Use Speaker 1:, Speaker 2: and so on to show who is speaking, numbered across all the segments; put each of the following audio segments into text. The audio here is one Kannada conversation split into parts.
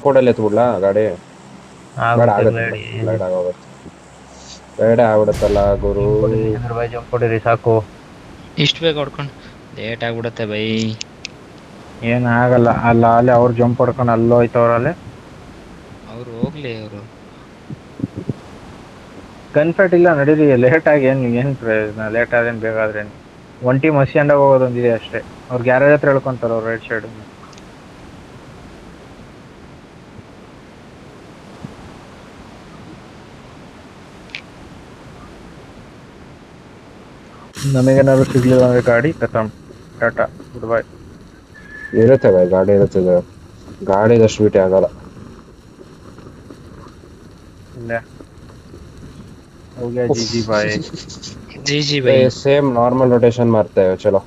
Speaker 1: ಫೋಟೋಲ್ಲಿ ಎತ್ಬಿಡ್ಲಾ ಗಾಡಿ? ಬೇಡ,
Speaker 2: ಆಗುತ್ತೆ
Speaker 1: ಆಗತ್ತೆ ಬಿಡ.
Speaker 2: ಗ್ಲೈಡ್.
Speaker 1: ಗ್ಲೈಡ್ ಆಗೋಗುತ್ತೆ. ಬೇಡ ಆಗ್ಬಿಡತ್ತಲ್ಲ ಗುರು.
Speaker 2: ಜಂಪ್ ಹೊಡಿರಿ ಚಂದ್ರ ಬಾಯ್, ಜಂಪ್ ಹೊಡಿರಿ ಸಾಕು.
Speaker 3: ಇಷ್ಟು ಬೇಗ ಹೊಡ್ಕೊಂಡು ಲೇಟ್ ಆಗ್ಬಿಡತ್ತೆ ಬೈ.
Speaker 2: ಏನ್ ಆಗಲ್ಲ, ಅಲ್ಲಿ ಅವ್ರು ಜಂಪ್ ಹೊಡ್ಕೊಂಡು ಅಲ್ಲೋ ಹೋಯ್ತವ್ರಲ್ಲಿ.
Speaker 3: ಅವ್ರು ಹೋಗ್ಲಿ ಅವರು.
Speaker 2: ಕನ್ಫರ್ಟ್ ಇಲ್ಲ ನಡೀರಿ, ಲೇಟ್ ಆಗಿ ಏನ್ ಪ್ರಯೋಜನ, ಲೇಟ್ ಆದ್ರೇನು ಬೇಗ ಆದ್ರೇನು. ಒನ್ ಟೀಮ್ ಹಸಿಂಡಾಗ ಹೋಗೋದೊಂದಿದೆ ಅಷ್ಟೇ. ಅವ್ರು ಗ್ಯಾರೇಜ್ ಹತ್ರ ಹೇಳ್ಕೊಂತಾರ ಅವ್ರು ರೈಟ್ ಸೈಡ್. ನಮಗೇನಾದ್ರು ಸಿಗ್ಲಿಲ್ಲ ಅಂದ್ರೆ ಗಾಡಿ ಖತಮ್, ಟಾಟಾ ಗುಡ್ ಬೈ.
Speaker 1: ಇರುತ್ತೆ ಬೈ, ಗಾಡಿ ಇರುತ್ತೆ. ಗಾಡಿದಷ್ಟು ಬಿಟಿ ಆಗಲ್ಲ.
Speaker 2: ಇಲ್ಲ ಹೋಗ್ಯಾ ಜಿ ಜಿ ಬಾಯ್.
Speaker 3: G G bye.
Speaker 1: Same normal rotation मारते हैं चलो.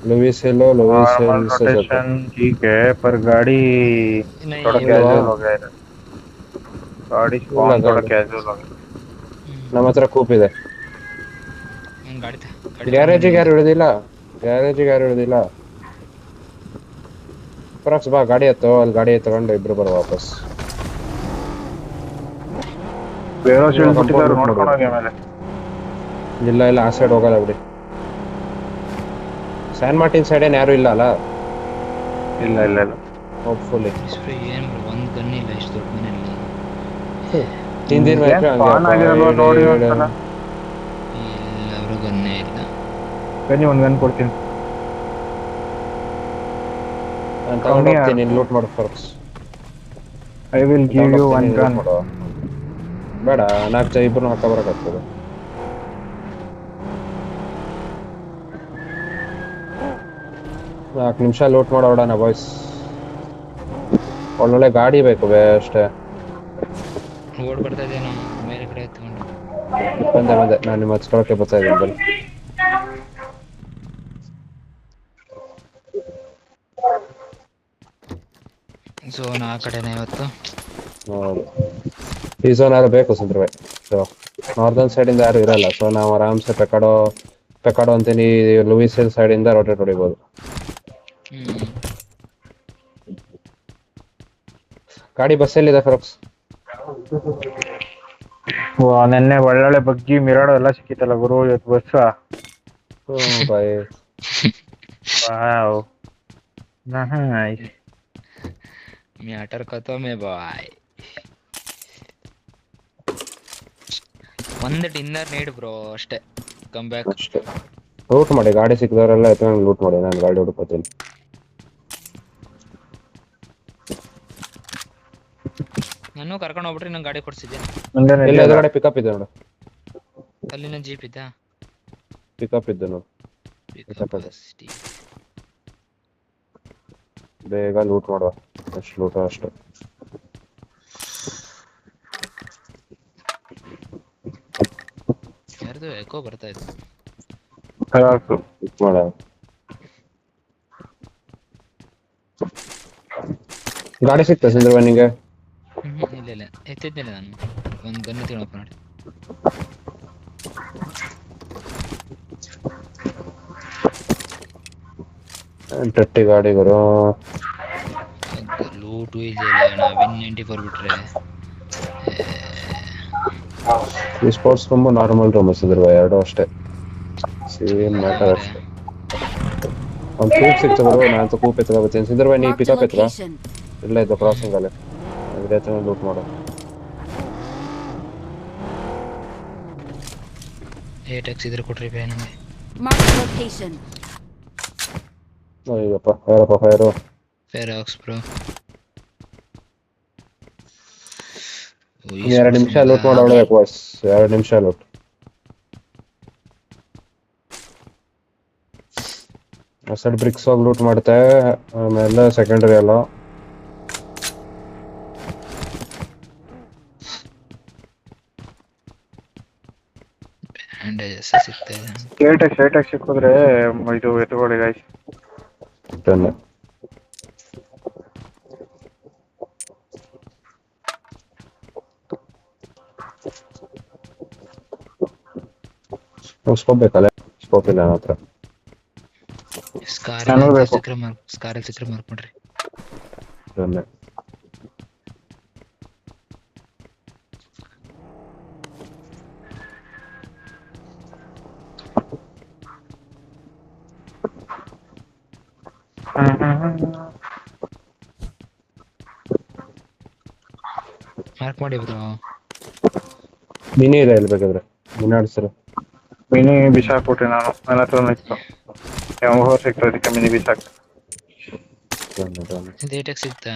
Speaker 1: लुइस
Speaker 2: नॉर्मल
Speaker 1: हिल से चलते हैं.
Speaker 2: रोटेशन ठीक है पर गाड़ी थोड़ा
Speaker 3: नहीं
Speaker 1: ಇಲ್ವಾ?
Speaker 2: कैजुअल हो गया है. गाड़ी
Speaker 1: ಇಲ್ಲ
Speaker 2: स्पॉन थोड़ा
Speaker 1: ಗಾಡಿ
Speaker 2: कैजुअल हो गया.
Speaker 1: ನಮ್ಮ ಹತ್ರ ಕೂಪ್ ಇದೆ.
Speaker 3: ಗಾಡಿ ಗಾಡಿ
Speaker 1: ಗ್ಯಾರೇಜಿಗೆ ಯಾರು ಇಳಿದಿಲ್ಲ? ಗ್ಯಾರೇಜಿಗೆ ಯಾರು ಇಳಿದಿಲ್ಲ? ಪರಾಕ್ಸ್ ಬಾ, ಗಾಡಿ ಎತ್ತು. ಅಲ್ಲಿ ಗಾಡಿ ತಗೊಂಡು ಇಬ್ರು ಬರೋ ವಾಪಸ್.
Speaker 2: ಬೇರೆ
Speaker 1: ಇವಾಗ ಕಂಪೌಂಡ್
Speaker 2: ಬಿಟ್ಟಿದ್ದಾರೆ
Speaker 1: ಲೂಟ್
Speaker 2: ನೋಡ್ಕೊಂಡು ಹೋಗಿ
Speaker 1: ಮಾಡ್ಬೋದು.
Speaker 2: ಆಮೇಲೆ.
Speaker 1: ಇಲ್ಲ ಇಲ್ಲ, ಆ ಸೈಡ್ ಹೋಗಲ್ಲ ಬಿಡಿ. ಸ್ಯಾನ್ ಮಾರ್ಟಿನ್ ಸೈಡ್ ಏನು ಯಾರು ಇಲ್ಲ ಅಲ್ಲ?
Speaker 2: ಇಲ್ಲ ಇಲ್ಲ ಇಲ್ಲ.
Speaker 1: ಹೋಪ್ಫುಲಿ.
Speaker 3: ಏನು ಒಂದು ಗನ್ ಇಲ್ಲ ಇಷ್ಟು ದೊಡ್ಡ ಮನೆಯಲ್ಲಿ.
Speaker 1: ಹಿಂದಿನ ಮ್ಯಾಚ್
Speaker 2: ಸ್ಪಾನ್ ಆಗಿರಲ್ವಾ ನೋಡಿ ಒಂದ್ಸಲ.
Speaker 3: ಇಲ್ಲ ಅವರು ಗನ್ನೇ ಇಲ್ಲ.
Speaker 2: ಬನ್ನಿ ಒಂದು ಗನ್ ಕೊಡ್ತೀನಿ.
Speaker 1: ನಾನು ತಗೊಂಡು ಹೋಗ್ತೀನಿ, ಲೂಟ್ ಮಾಡೋ ಫರ್ಕ್ಸ್.
Speaker 2: I will give you one gun.
Speaker 1: ಬೇಡ, 4 ಜನ ಇಬ್ಬರು ಹಾಕ ಬರೋಕ್ಕಾಗ್ತದೆ. ನಾಲ್ಕು ನಿಮಿಷ ಲೂಟ್ ಮಾಡೋಣ ಬಾಯ್ಸ್. ಒಳ್ಳೊಳ್ಳೆ ಗಾಡಿ ಬೇಕು ಬೇ ಅಷ್ಟೇ.
Speaker 3: ಓಡ್ ಬರ್ತಾ ಇದ್ದೇನೋ ಮೇಲೆ ಕಡೆ ಎತ್ಕೊಂಡು.
Speaker 1: ಬಂದೆ ನಾನು ನಿಮ್ಮ ಹಚ್ಕೊಳಕ್ಕೆ ಬರ್ತಾ ಇದ್ದೀನಿ ಬನ್ನಿ.
Speaker 3: ಝೋನ್ ಆ ಕಡೆನೇ ಇವತ್ತು.
Speaker 1: ಈ ಝೋನ್ ಯಾರು ಬೇಕು ಸುಂದ್ರವೇ. ಸೊ ನಾರ್ದರ್ನ್ ಸೈಡಿಂದ ಯಾರು ಇರಲ್ಲ, ಸೊ ನಾವು ಆರಾಮ್ಸೆ ಪೆಕಾಡೋ ಅಂತೀನಿ, ಲೂಯಿಸ್ ಹಿಲ್ ಸೈಡಿಂದ ರೋಟೇಟ್ ಹೊಡಿಬೋದು. ಗಾಡಿ ಬಸ್ಸಲ್ಲಿದೆ ಫ್ರಕ್ಸ್.
Speaker 2: ನೆನ್ನೆ ಒಳ್ಳೊಳ್ಳೆ ಬಗ್ಗಿ ಮಿರಾಡೋ ಎಲ್ಲ ಸಿಕ್ಕಿತ್ತಲ್ಲ ಗುರು, ಇವತ್ತು ಬಸ್.
Speaker 1: ಬಾಯ್.
Speaker 2: Wow nice.
Speaker 3: ಮ್ಯಾಟರ್ ಕತೋಮೆ ಬಾಯ್. ಒಂದು ಡಿನ್ನರ್ ನೀಡ್ ಬ್ರೋ ಅಷ್ಟೇ. ಕಮ್ ಬ್ಯಾಕ್
Speaker 1: ಅಷ್ಟೇ. ಲೂಟ್ ಮಾಡಿ, ಗಾಡಿ ಸಿಕ್ಕಿದವರೆಲ್ಲ ಎತ್ಕೊಂಡು ಲೂಟ್ ಮಾಡಿ. ನಾನು ಗಾಡಿ ಹುಡುಕೋತೀನಿ.
Speaker 3: ನಾನು ಕರ್ಕೊಂಡು ಹೋಗ್ಬಿಟ್ರಿ, ನಂಗೆ ಗಾಡಿ ಕೊಡ್ಸಿದ್ದೆ.
Speaker 1: ಇಲ್ಲ, ಎದುರುಗಡೆ ಪಿಕಪ್ ಇದೆ ನೋಡು.
Speaker 3: ಅಲ್ಲಿನ ಜೀಪ್ ಇದ್ದ.
Speaker 1: ಪಿಕಪ್ ಇದ್ದೆ ನೋಡು. ಬೇಗ ಲೂಟ್ ಮಾಡುವ. ಎಷ್ಟು ಲೂಟ ಅಷ್ಟು.
Speaker 3: ಯಾರ್ದು ಎಕೋ ಬರ್ತಾ ಇತ್ತು.
Speaker 1: ಗಾಡಿ ಸಿಕ್ತ ಸಂದರ್ಭ ನಿಂಗೆ?
Speaker 3: ಇಲ್ಲ ಎತ್ತಿದ್ದೇನೆ ನಾನು. ಒಂದು ಗನ್ ತಿಳಪ್ಪ ನೋಡಿ.
Speaker 1: ಟಟ್ಟಿ ಗಾಡಿಗರು
Speaker 3: ಲೂಟು ಇದೆಯಲ್ಲ ಅಣ್ಣ. ವಿನ್ 94 ಬಿಟ್ರೆ
Speaker 1: ಈ ಸ್ಪೋರ್ಟ್ಸ್ ರೂಮ್ ನಾರ್ಮಲ್ ರೂಮ್ ಸಂದರ್ಭ ಎರಡು ಅಷ್ಟೇ. ಸೇಮ್ ಮ್ಯಾಟರ್ ಅಷ್ಟೇ. ಒಂದು ಕೂಪ್ ಸಿಕ್ತು ಬರೋ, ನಾನು ಕೂಪ್ ಎತ್ಕೋತೀನಿ. ಸಂದರ್ಭ ನೀ ಪಿಕಪ್ ಎತ್ಕ. ಇಲ್ಲ ಇದು ಕ್ರಾಸಿಂಗ್ ಅಲ್ಲಿ ಅದ್ರ ಲೂಟ್ ಮಾಡೋ.
Speaker 3: ಏಟೆಕ್ಸ್ ಇದ್ರೆ ಕೊಟ್ರಿ ಬೇ ನಮಗೆ.
Speaker 1: ಅಯ್ಯಪ್ಪ, ಯಾರಪ್ಪ ಫೈರು?
Speaker 3: ಫೇರಾಕ್ಸ್ ಬ್ರೋ.
Speaker 1: 2 ನಿಮಿಷ ಲೂಟ್ ಮಾಡೋಬೇಕು ಬಾಯ್ಸ್. 2 ನಿಮಿಷ ಲೂಟ್. ಸೈಡ್ ಬ್ರಿಕ್ಸ್ ಹೋಗಿ ಲೂಟ್ ಮಾಡ್ತೆ. ಆಮೇಲೆ ಸೆಕೆಂಡರಿ ಎಲ್ಲ
Speaker 3: ಬ್ಯಾಂಡೇಜಸ್ ಸಿಗ್ತಾ ಇದೆ.
Speaker 2: ಏಟೆಕ್ಸ್ ಸಿಕ್ಕಿದ್ರೆ ಇದು ಎತ್ತುಕೊಳ್ಳಿ ಗೈಸ್.
Speaker 1: ಸ್ಕೋಪ್ ಬೇಕಲ್ಲ? ಸ್ಕೋಪ್ ಇಲ್ಲ ನನ್ನ ಹತ್ರ.
Speaker 3: ಸ್ಕಾರ್ ಸಿಕ್ಕರೆ ಮಾರ್ಕ್ ಮಾಡ್ರಿ. ಮಾರ್ಕ್ ಮಾಡಿ ಬ್ರೋ.
Speaker 1: ಮಿನಿ ಇದೆ ಇಲ್ಲಿ ಬೇಕಾದ್ರೆ ಮಿನಿ ಆಡ್ಸರು.
Speaker 2: ಮಿನಿ ಬಿಸಾಕ್ಬಿಟ್ರಿ ನಾನು, ನನ್ನ ಹತ್ರ ಇತ್ತು. ಯಾವಾಗ ಸಿಕ್ತು ಅದಕ್ಕೆ ಮಿನಿ ಬಿಸಾಕ್.
Speaker 3: ಇದು ಏಟಕ್ ಸಿಗ್ತಾ?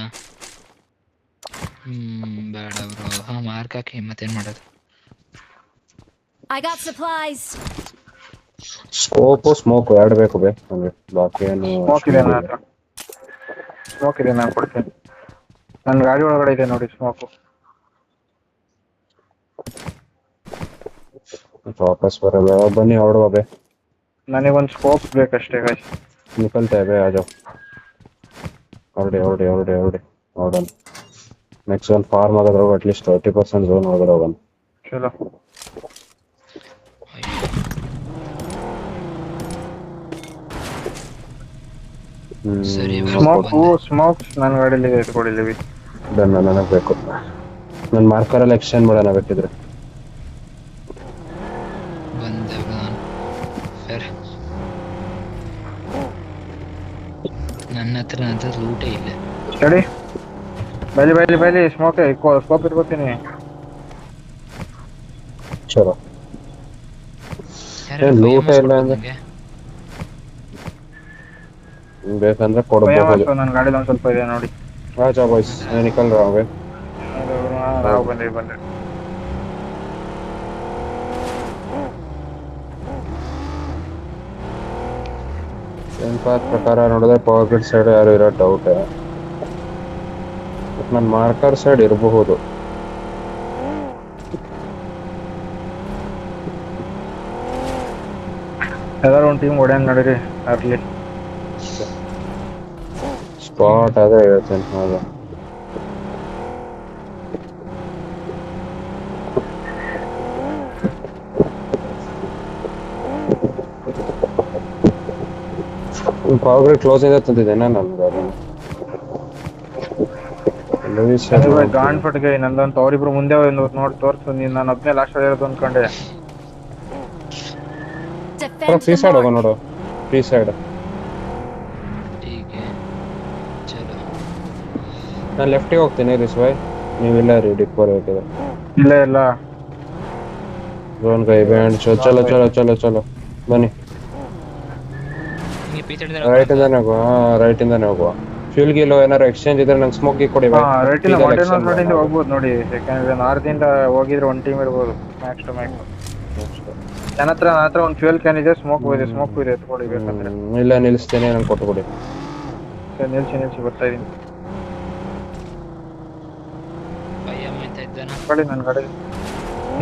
Speaker 3: ಬೇಡ ಬ್ರೋ. ಹಾ ಮಾರ್ಕ್ ಹಾಕಿ ಮತ್ತೇನ್ ಮಾಡೋದು?
Speaker 4: I got supplies.
Speaker 1: Scope smoke ಎರಡು ಬೇಕು ಬೇ ನನಗೆ. ಬಾಕಿ ಏನು
Speaker 2: ಸ್ಮೋಕ್ ಇದೆ ನನ್ನ ಹತ್ರ. ಸ್ಮೋಕ್ ಇದೆ, ನಾನು ಕೊಡ್ತೀನಿ. ನನ್ನ ಗಾಡಿ ಒಳಗಡೆ ಇದೆ ನೋಡಿ ಸ್ಮೋಕು.
Speaker 1: ವಾಪಸ್ ಬರಲ್ಲ. ಬನ್ನಿ ಹೊರಡುವ ಬೇ.
Speaker 2: ನನಗೊಂದು ಸ್ಕೋಪ್ ಬೇಕಷ್ಟೇ ಗಾಯ್ಸ್.
Speaker 1: ನಿಕಲ್ತಾ ಬೇ ಆಜೋ. ಹೊರಡಿ ಹೊರಡಿ ಹೊರಡಿ ಹೊರಡಿ ಹೊರಡೋಣ. ನೆಕ್ಸ್ಟ್ ಒಂದು ಫಾರ್ಮ್ ಆಗೋದ್ರ ಅಟ್ಲೀಸ್ಟ್ 30% ಝೋನ್ ಒಳಗಡೆ ಹೋಗೋಣ.
Speaker 2: ಚಲೋ.
Speaker 3: ಸರಿ
Speaker 2: ಸ್ಮೋಕ್ಸ್ ನನ್ನ ಗಾಡಿಯಲ್ಲಿ ಎತ್ಕೊಂಡಿದ್ದೀವಿ.
Speaker 1: ನನಗೆ ಬೇಕು. ನನ್ನ ಮಾರ್ಕರಲ್ಲಿ ಎಕ್ಸ್ಚೇಂಜ್ ಮಾಡೋಣ ಬೇಕಿದ್ರೆ.
Speaker 3: ಬಂದೆ ಬ್ರೋ ನಾನು. ಸರಿ ನನ್ನ ಹತ್ರ ಲೂಟೇ ಇಲ್ಲ.
Speaker 2: ಸ್ಟಡಿ ಬೈಲಿ ಸ್ಮೋಕ್ ಸ್ಕೋಪ್ ಇಟ್ಕೋತೀನಿ.
Speaker 1: ಚಲೋ ಲೂಟ ಇಲ್ಲ ಅಂದ್ರೆ ಬೇಕಂದ್ರೆ ಕೊಡಬಹುದು.
Speaker 2: ನನ್ನ ಗಾಡಿಲಿ ಒಂದು ಸ್ವಲ್ಪ ಇದೆ ನೋಡಿ.
Speaker 1: ಆಜಾ ಬಾಯ್ಸ್ ನಿಕಲ್ ರಾವೆ.
Speaker 2: ನಾವು ಬಂದ್ರಿ
Speaker 1: ಪ್ರಕಾರ ನೋಡಿದ್ರೆ ಪಾಕೆಟ್ ಸೈಡ್ ಯಾರು ಇರೋ ಡೌಟ್. ನನ್ನ ಮಾರ್ಕರ್ ಸೈಡ್ ಇರಬಹುದು.
Speaker 2: ಎಲ್ಲರೂ ಒಂದು ಟೀಮ್ ಹೊಡೆಯಂಗ್ ನಡೀರಿ ಅರ್ಲಿ.
Speaker 1: ಸ್ಪಾಟ್ ಅದೇ ಹೇಳ್ತೇನೆ. ಹೌದಾ ಪವರ್ ಕ್ಲೋಸ್ ಇದೆ ತಂದಿದ್ದೇನೆ ನಾನು
Speaker 2: ಗಾಂಡ್ ಫಟ್ಗೆ ನಂದಂತ ಅವ್ರಿಬ್ರು ಮುಂದೆ ನೋಡಿ ತೋರ್ಸು. ನಾನು ಒಬ್ಬನೇ ಲಾಸ್ಟ್ ಇರೋದು ಅನ್ಕೊಂಡೆ.
Speaker 4: Defend
Speaker 1: ಫ್ರೀ
Speaker 4: the
Speaker 1: ಸೈಡ್ ಹೋಗೋ
Speaker 4: mark.
Speaker 1: ನೋಡು. ಫ್ರೀ ಸೈಡ್
Speaker 3: ಚಲೋ
Speaker 1: ನಾನು ಲೆಫ್ಟಿಗೆ ಹೋಗ್ತೀನಿ ರಿಸ್ವಾಯ್. ನೀವಿಲ್ಲ ರೀ ಡಿಪ್ಪರ್ ಹೋಗ್ತಿದ್ರೆ
Speaker 2: ಇಲ್ಲ
Speaker 1: ಝೋನ್ ಕೈ ಬ್ಯಾಂಡ್. ಚಲೋ ಚಲೋ ಚಲೋ ಚಲೋ ಬನ್ನಿ.
Speaker 3: ಹಿಂಗೆ ಪೀಚ್
Speaker 1: ರೈಟ್ ಇಂದಾನೆ ಹೋಗುವ. ರೈಟ್ ಇಂದಾನೆ ಹೋಗುವ. ಫ್ಯೂಲ್ ಗಿಲ್ ಏನಾರು ಎಕ್ಸ್ಚೇಂಜ್ ಇದ್ರೆ ನಂಗೆ ಸ್ಮೋಕ್ ಕೊಡಿ.
Speaker 2: ರೈಟ್ ಇಂದ ಮಾಡಿಂದ ಹೋಗ್ಬೋದು ನೋಡಿ. ಯಾಕಂದ್ರೆ ನಾರ್ದಿಂದ ಹೋಗಿದ್ರೆ ಒಂದು ಟೀಮ್ ಇರ್ಬೋದು ಮ್ಯಾಕ್ಸ್ ಟು ಮ್ಯಾಕ್ಸ್. ನನ್ನ ಹತ್ರ ಒಂದು ಫ್ಯೂಲ್ ಕ್ಯಾನ್ ಇದೆ. ಸ್ಮೋಕ್ ಇದೆ ಎತ್ಕೊಳ್ಳಿ ಬೇಕಂದ್ರೆ.
Speaker 1: ಇಲ್ಲ ನಿಲ್ಲಿಸ್ತೇನೆ, ನಂಗೆ ಕೊಟ್ಟು ಕೊಡಿ.
Speaker 2: ನಿಲ್ಸಿ ಬರ್ತಾ ಇದೀನಿ.
Speaker 3: ಭಯಮ್ಮ ಅಂತ ಇದ್ದಾನ.
Speaker 2: ಎತ್ಕೊಳ್ಳಿ ನನ್ನ ಗಾಡಿ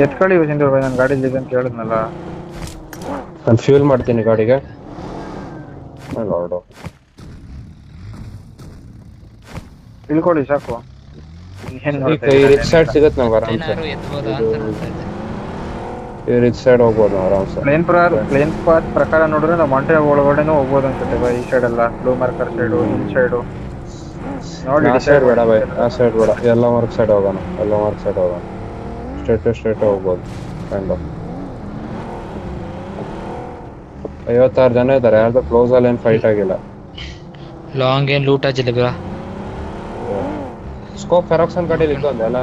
Speaker 2: ಎತ್ಕೊಳ್ಳಿ ಸಿಂಧು ಭಾಯ್. ನನ್ನ ಗಾಡಿ ಇದೆ ಅಂತ ಹೇಳಿದ್ನಲ್ಲ.
Speaker 1: ನಾನು ಫ್ಯೂಲ್ ಮಾಡ್ತೀನಿ ಗಾಡಿಗೆ. ಹೊರಡು
Speaker 2: ಇಳ್ಕೊಳ್ಳಿ ಸಾಕು.
Speaker 1: ಈ ರಿಚ್ ಸೈಡ್ ಸಿಗುತ್ತೆ ನಮ್ಗೆ ಆರಾಮ್ಸೆ.
Speaker 3: ಏನಾದ್ರು ಎತ್ಬೋದಾ ಅಂತ ನೋಡ್ತಾ ಇದ್ದೆ.
Speaker 1: ಈ ರಿಚ್ ಸೈಡ್ ಹೋಗ್ಬೋದು ಆರಾಮ್ಸೆ.
Speaker 2: ಪ್ಲೇನ್ ಪಾತ್ ಪ್ರಕಾರ ನೋಡಿದ್ರೆ ನಾವು ಮಂಟೆ ಒಳಗಡೆನೂ ಹೋಗ್ಬೋದು ಅನ್ಸುತ್ತೆ ಬೈ. ಈ ಸೈಡ್ ಎಲ್ಲ ಬ್ಲೂ ಮಾರ್ಕರ್ ಸೈಡು ಈ ಸೈಡು ನೋಡಿ.
Speaker 1: ಆ ಸೈಡ್ ಬೇಡ ಬೈ, ಆ ಸೈಡ್ ಬೇಡ. ಎಲ್ಲ ಮಾರ್ಕ್ ಸೈಡ್ ಹೋಗೋಣ. ಸ್ಟ್ರೇಟ್ ಹೋಗ್ಬೋದು. ಕೈಂಡ್ ಆಫ್ 56 ಜನ ಇದ್ದಾರೆ. ಯಾರ್ದು ಕ್ಲೋಸ್ ಅಲ್ಲಿ ಏನು ಫೈಟ್ ಆಗಿಲ್ಲ.
Speaker 3: ಲಾಂಗ್ ಏನ್ ಲೂಟ್ ಆಗಿಲ್ಲ ಬ್ರೋ.
Speaker 1: ಸ್ಕೋಪ್ ಫೆರಾಕ್ಸನ್ ಗಾಡಿಲಿ ಇದ್ದೊಂದು ಅಲ್ಲ.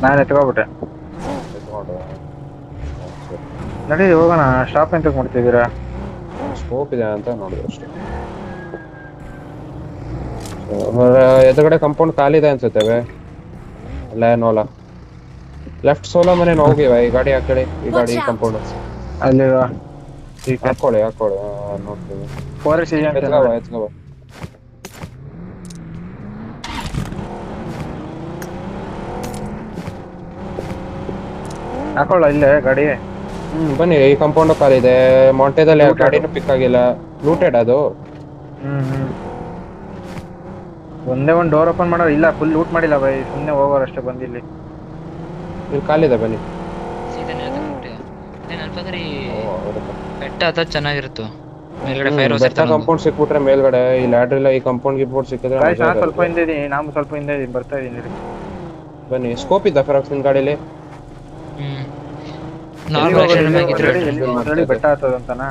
Speaker 2: ನಾನು ಎತ್ಕೊಬಿಟ್ಟೆ. ನಡಿ ಹೋಗೋಣ. ಸ್ಟಾಪ್ ಎಂತಕ್ಕೆ ಮಾಡ್ತಿದ್ದೀರಾ?
Speaker 1: ಸ್ಕೋಪ್ ಇದೆ ಅಂತ ನೋಡಿದ್ರು ಅಷ್ಟೇ. ಎದುರುಗಡೆ ಕಾಂಪೌಂಡ್ ಖಾಲಿ ಇದೆ ಅನ್ಸುತ್ತೇವೆ. ಅಲ್ಲ ನೋಲ ಲೆಫ್ಟ್ ಸೋಲೋ ಮನೆ ಹೋಗಿವ. ಈ ಗಾಡಿ ಆ ಕಡೆ, ಈ ಗಾಡಿ ಕಾಂಪೌಂಡ್
Speaker 2: ಅಲ್ಲಿ
Speaker 1: ಹಾಕೊಳ್ಳಿ ನೋಡ್ತೀವಿ.
Speaker 2: ಫಾರೆಸ್ಟ್
Speaker 1: ಎತ್ಕೋ
Speaker 2: ಹಾಕೊಳ್ಳ ಇಲ್ಲೇ ಗಾಡಿ.
Speaker 1: ಬನ್ನಿ. ಈ ಕಾಂಪೌಂಡ್ ಖಾಲಿ ಇದೆ. ಮೊಂಟೆದಲ್ಲಿ ಗಾಡಿನೂ ಪಿಕ್ ಆಗಿಲ್ಲ. ಲೂಟೆಡ್ ಅದು.
Speaker 2: ಒಂದೇ ಒಂದು ಡೋರ್ ಓಪನ್ ಮಾಡೋ ಇಲ್ಲ. ಫುಲ್ ಲೂಟ್ ಮಾಡಿಲ್ಲ ಬೈ. ಸುಮ್ಮನೆ ಹೋಗೋರು ಅಷ್ಟೇ ಬಂದಿಲ್ಲಿ.
Speaker 1: ಇಲ್ಲಿ ಖಾಲಿ ಇದೆ ಬನ್ನಿ.
Speaker 3: ಸೀದಾ ನೇರಕ್ಕೆ ನಾನು ಅನ್ಕೊಂಡ್ರೆ ಬೆಟ್ಟ ಅದ ಚೆನ್ನಾಗಿರುತ್ತೆ. ಮೇಲ್ಗಡೆ ಫೈರ್ ಹೌಸ್ ಇರ್ತಾನೆ.
Speaker 1: ಕಾಂಪೌಂಡ್ ಸಿಕ್ಬಿಟ್ರೆ ಮೇಲ್ಗಡೆ ಈ ಲ್ಯಾಡರ್ ಇಲ್ಲ. ಈ ಕಾಂಪೌಂಡ್ ಗಿಂಪೌಂಡ್ ಸಿಕ್ಕಿದ್ರೆ
Speaker 2: ನಾನು ಸ್ವಲ್ಪ ಹಿಂದೆ ಇದೀನಿ. ನಾನು ಸ್ವಲ್ಪ ಹಿಂದೆ ಇದೀನಿ. ಬರ್ತಾ ಇದೀನಿ.
Speaker 1: ಬನ್ನಿ. ಸ್ಕೋಪ್ ಇದ್ದ ಫೆರಾಕ್ಸ್ ನಿನ್ ಗಾಡಿಲಿ?
Speaker 3: ನಾರ್ಮಲ್ ಆಗಿದ್ರೆ
Speaker 2: ಬೆಟ್ಟ ಹತ್ತದಂತನಾ?